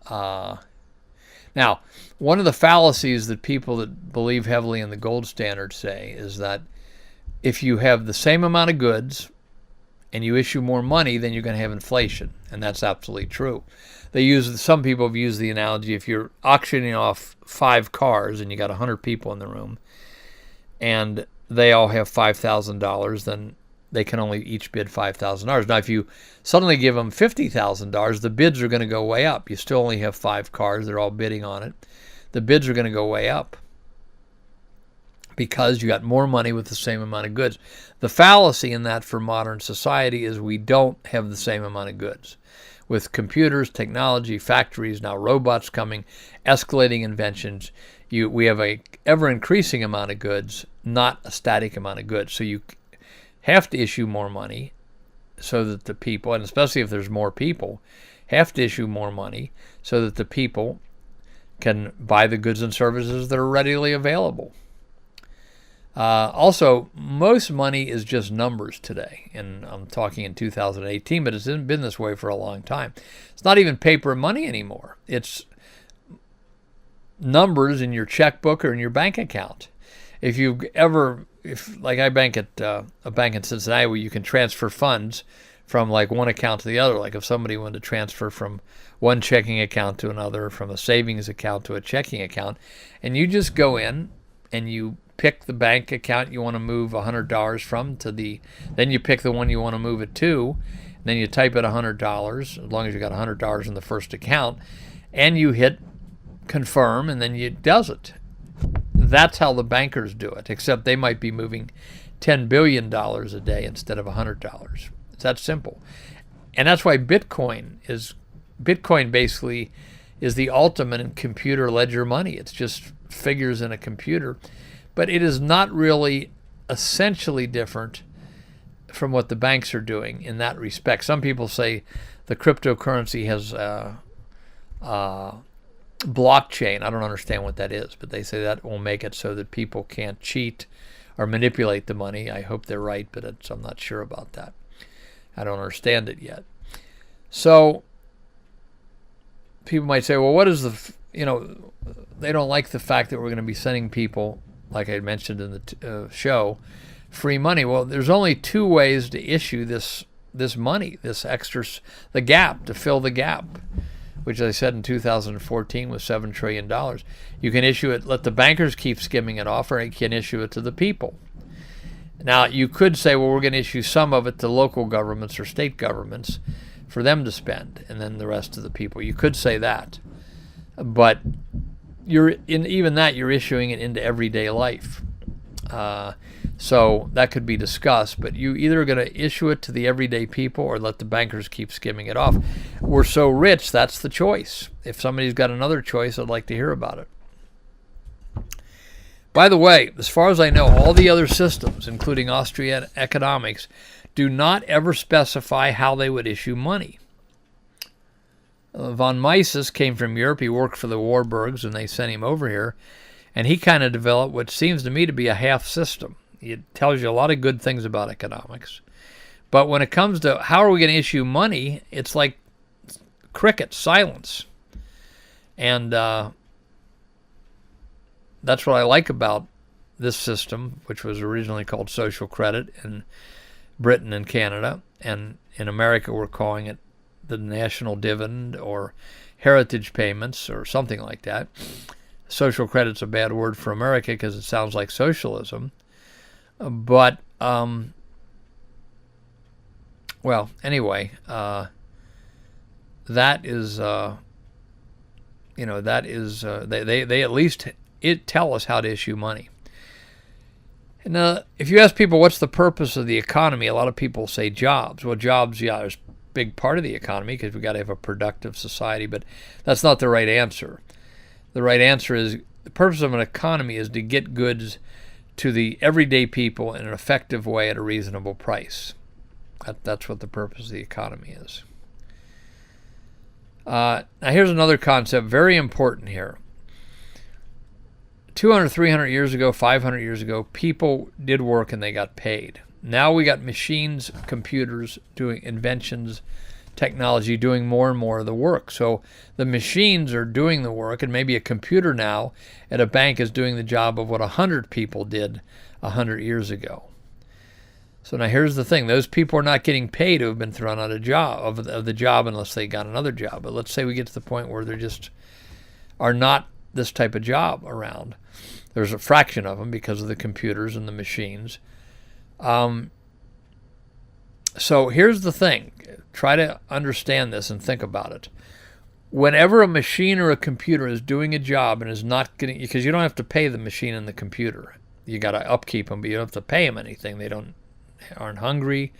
[SPEAKER 3] Now, one of the fallacies that people that believe heavily in the gold standard say is that if you have the same amount of goods and you issue more money, then you're going to have inflation. And that's absolutely true. Some people have used the analogy, if you're auctioning off 5 cars and you got 100 people in the room and they all have $5,000, then they can only each bid $5,000. Now, if you suddenly give them $50,000, the bids are going to go way up. You still only have 5 cars. They're all bidding on it. The bids are going to go way up because you got more money with the same amount of goods. The fallacy in that for modern society is we don't have the same amount of goods. With computers, technology, factories, now robots coming, escalating inventions, we have a ever-increasing amount of goods, not a static amount of goods. So you have to issue more money so that the people, and especially if there's more people, have to issue more money so that the people can buy the goods and services that are readily available. Also, most money is just numbers today, and I'm talking in 2018, but it's been this way for a long time. It's not even paper money anymore. It's numbers in your checkbook or in your bank account. If like I bank at a bank in Cincinnati where you can transfer funds from like one account to the other, like if somebody wanted to transfer from one checking account to another, from a savings account to a checking account, and you just go in and you pick the bank account you want to move $100 from then you pick the one you want to move it to, then you type in $100, as long as you got $100 in the first account, and you hit confirm, and then it does it. That's how the bankers do it, except they might be moving $10 billion a day instead of $100. It's that simple. And that's why Bitcoin basically is the ultimate in computer ledger money. It's just figures in a computer. But it is not really essentially different from what the banks are doing in that respect. Some people say the cryptocurrency has blockchain. I don't understand what that is, but they say that will make it so that people can't cheat or manipulate the money. I hope they're right, but I'm not sure about that. I don't understand it yet. So people might say, well, what is they don't like the fact that we're going to be sending people, like I mentioned in the show, free money. Well, there's only 2 ways to issue this money, this extra, the gap, to fill the gap, which I said in 2014 was $7 trillion. You can issue it, let the bankers keep skimming it off, or you can issue it to the people. Now, you could say, well, we're going to issue some of it to local governments or state governments for them to spend, and then the rest to the people. You could say that. But you're issuing it into everyday life. So that could be discussed, but you either are going to issue it to the everyday people or let the bankers keep skimming it off. We're so rich, that's the choice. If somebody's got another choice, I'd like to hear about it. By the way, as far as I know, all the other systems, including Austrian economics, do not ever specify how they would issue money. Von Mises came from Europe. He worked for the Warburgs, and they sent him over here. And he kind of developed what seems to me to be a half system. It tells you a lot of good things about economics. But when it comes to how are we going to issue money, it's like cricket, silence. And that's what I like about this system, which was originally called social credit in Britain and Canada. And in America, we're calling it the National Dividend or heritage payments or something like that. Social credit's a bad word for America because it sounds like socialism. But, well, anyway, that is, they at least tell us how to issue money. And if you ask people what's the purpose of the economy, a lot of people say jobs. Well, jobs, yeah, there's a big part of the economy because we've got to have a productive society, but that's not the right answer. The right answer is the purpose of an economy is to get goods to the everyday people in an effective way at a reasonable price. That's what the purpose of the economy is. Now here's another concept, very important here. 200, 300 years ago, 500 years ago, people did work and they got paid. Now we got machines, computers, doing inventions, technology doing more and more of the work. So the machines are doing the work, and maybe a computer now at a bank is doing the job of what 100 people did 100 years ago. So now here's the thing. Those people are not getting paid who have been thrown out of the job unless they got another job. But let's say we get to the point where there just are not this type of job around. There's a fraction of them because of the computers and the machines. So here's the thing. Try to understand this and think about it. Whenever a machine or a computer is doing a job and is not getting, because you don't have to pay the machine and the computer. You got to upkeep them, but you don't have to pay them anything. They aren't hungry.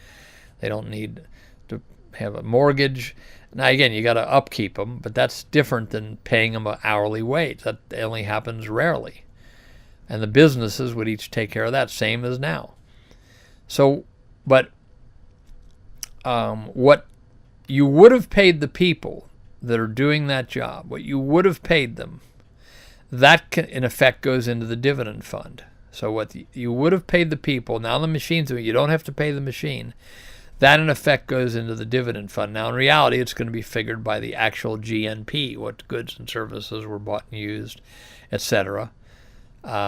[SPEAKER 3] They don't need to have a mortgage. Now, again, you got to upkeep them, but that's different than paying them an hourly wage. That only happens rarely. And the businesses would each take care of that, same as now. So, but what you would have paid the people that are doing that job, what you would have paid them, that in effect goes into the dividend fund. So what you would have paid the people, now the machine's doing it, you don't have to pay the machine. That in effect goes into the dividend fund. Now in reality, it's going to be figured by the actual GNP, what goods and services were bought and used, etc. It's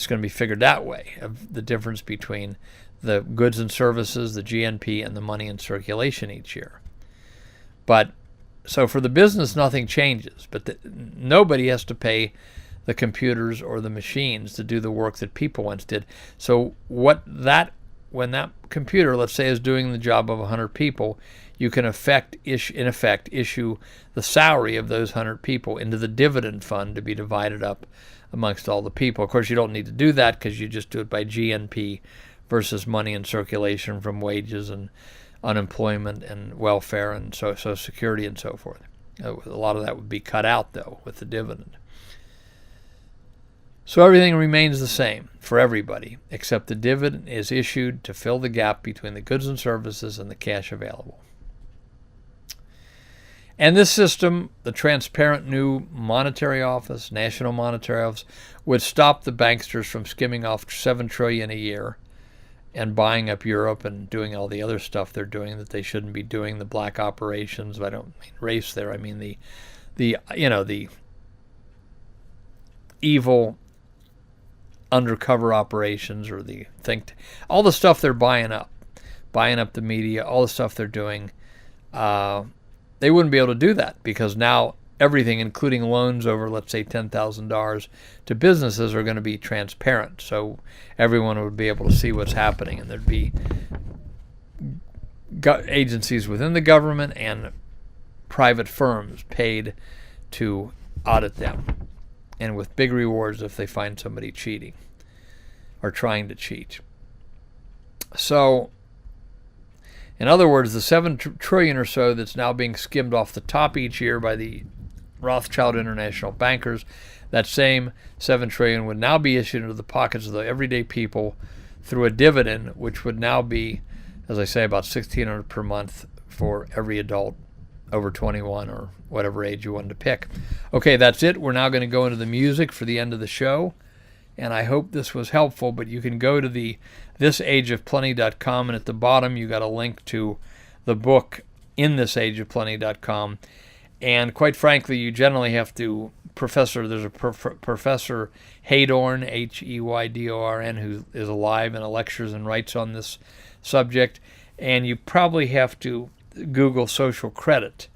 [SPEAKER 3] going to be figured that way, of the difference between the goods and services, the GNP, and the money in circulation each year. But so for the business, nothing changes, but nobody has to pay the computers or the machines to do the work that people once did. So when that computer, let's say, is doing the job of 100 people, you can in effect issue the salary of those 100 people into the dividend fund to be divided up amongst all the people. Of course, you don't need to do that because you just do it by GNP versus money in circulation from wages and unemployment and welfare and Social Security and so forth. A lot of that would be cut out, though, with the dividend. So everything remains the same for everybody, except the dividend is issued to fill the gap between the goods and services and the cash available. And this system, the transparent new monetary office, National Monetary Office, would stop the banksters from skimming off $7 trillion a year and buying up Europe and doing all the other stuff they're doing that they shouldn't be doing, the black operations. I don't mean race there. I mean the evil undercover operations, or all the stuff they're buying up the media, all the stuff they're doing. They wouldn't be able to do that because now everything, including loans over, let's say, $10,000 to businesses, are going to be transparent. So everyone would be able to see what's happening, and there'd be agencies within the government and private firms paid to audit them, and with big rewards if they find somebody cheating or trying to cheat. So, in other words, the $7 trillion or so that's now being skimmed off the top each year by the Rothschild international bankers, that same $7 trillion would now be issued into the pockets of the everyday people through a dividend, which would now be, as I say, about $1,600 per month for every adult over 21 or whatever age you wanted to pick. Okay, that's it. We're now going to go into the music for the end of the show, and I hope this was helpful. But you can go to the thisageofplenty.com, and at the bottom you got a link to the book in thisageofplenty.com. And quite frankly, you generally have to there's a Professor Heydorn, Heydorn, who is alive and lectures and writes on this subject, and you probably have to Google social credit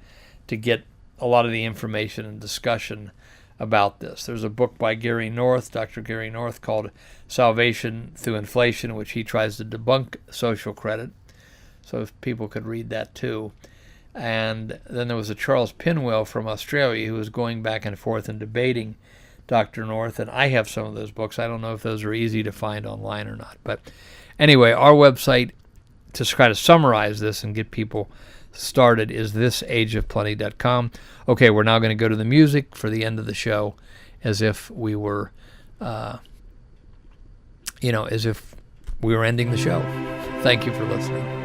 [SPEAKER 3] to get a lot of the information and discussion about this. There's a book by Dr. Gary North, called Salvation Through Inflation, which he tries to debunk social credit, so if people could read that too. And then there was a Charles Pinwell from Australia who was going back and forth and debating Dr. North, and I have some of those books. I don't know if those are easy to find online or not. But anyway, our website, to try to summarize this and get people started, is thisageofplenty.com. Okay, we're now going to go to the music for the end of the show, as if we were, ending the show. Thank you for listening.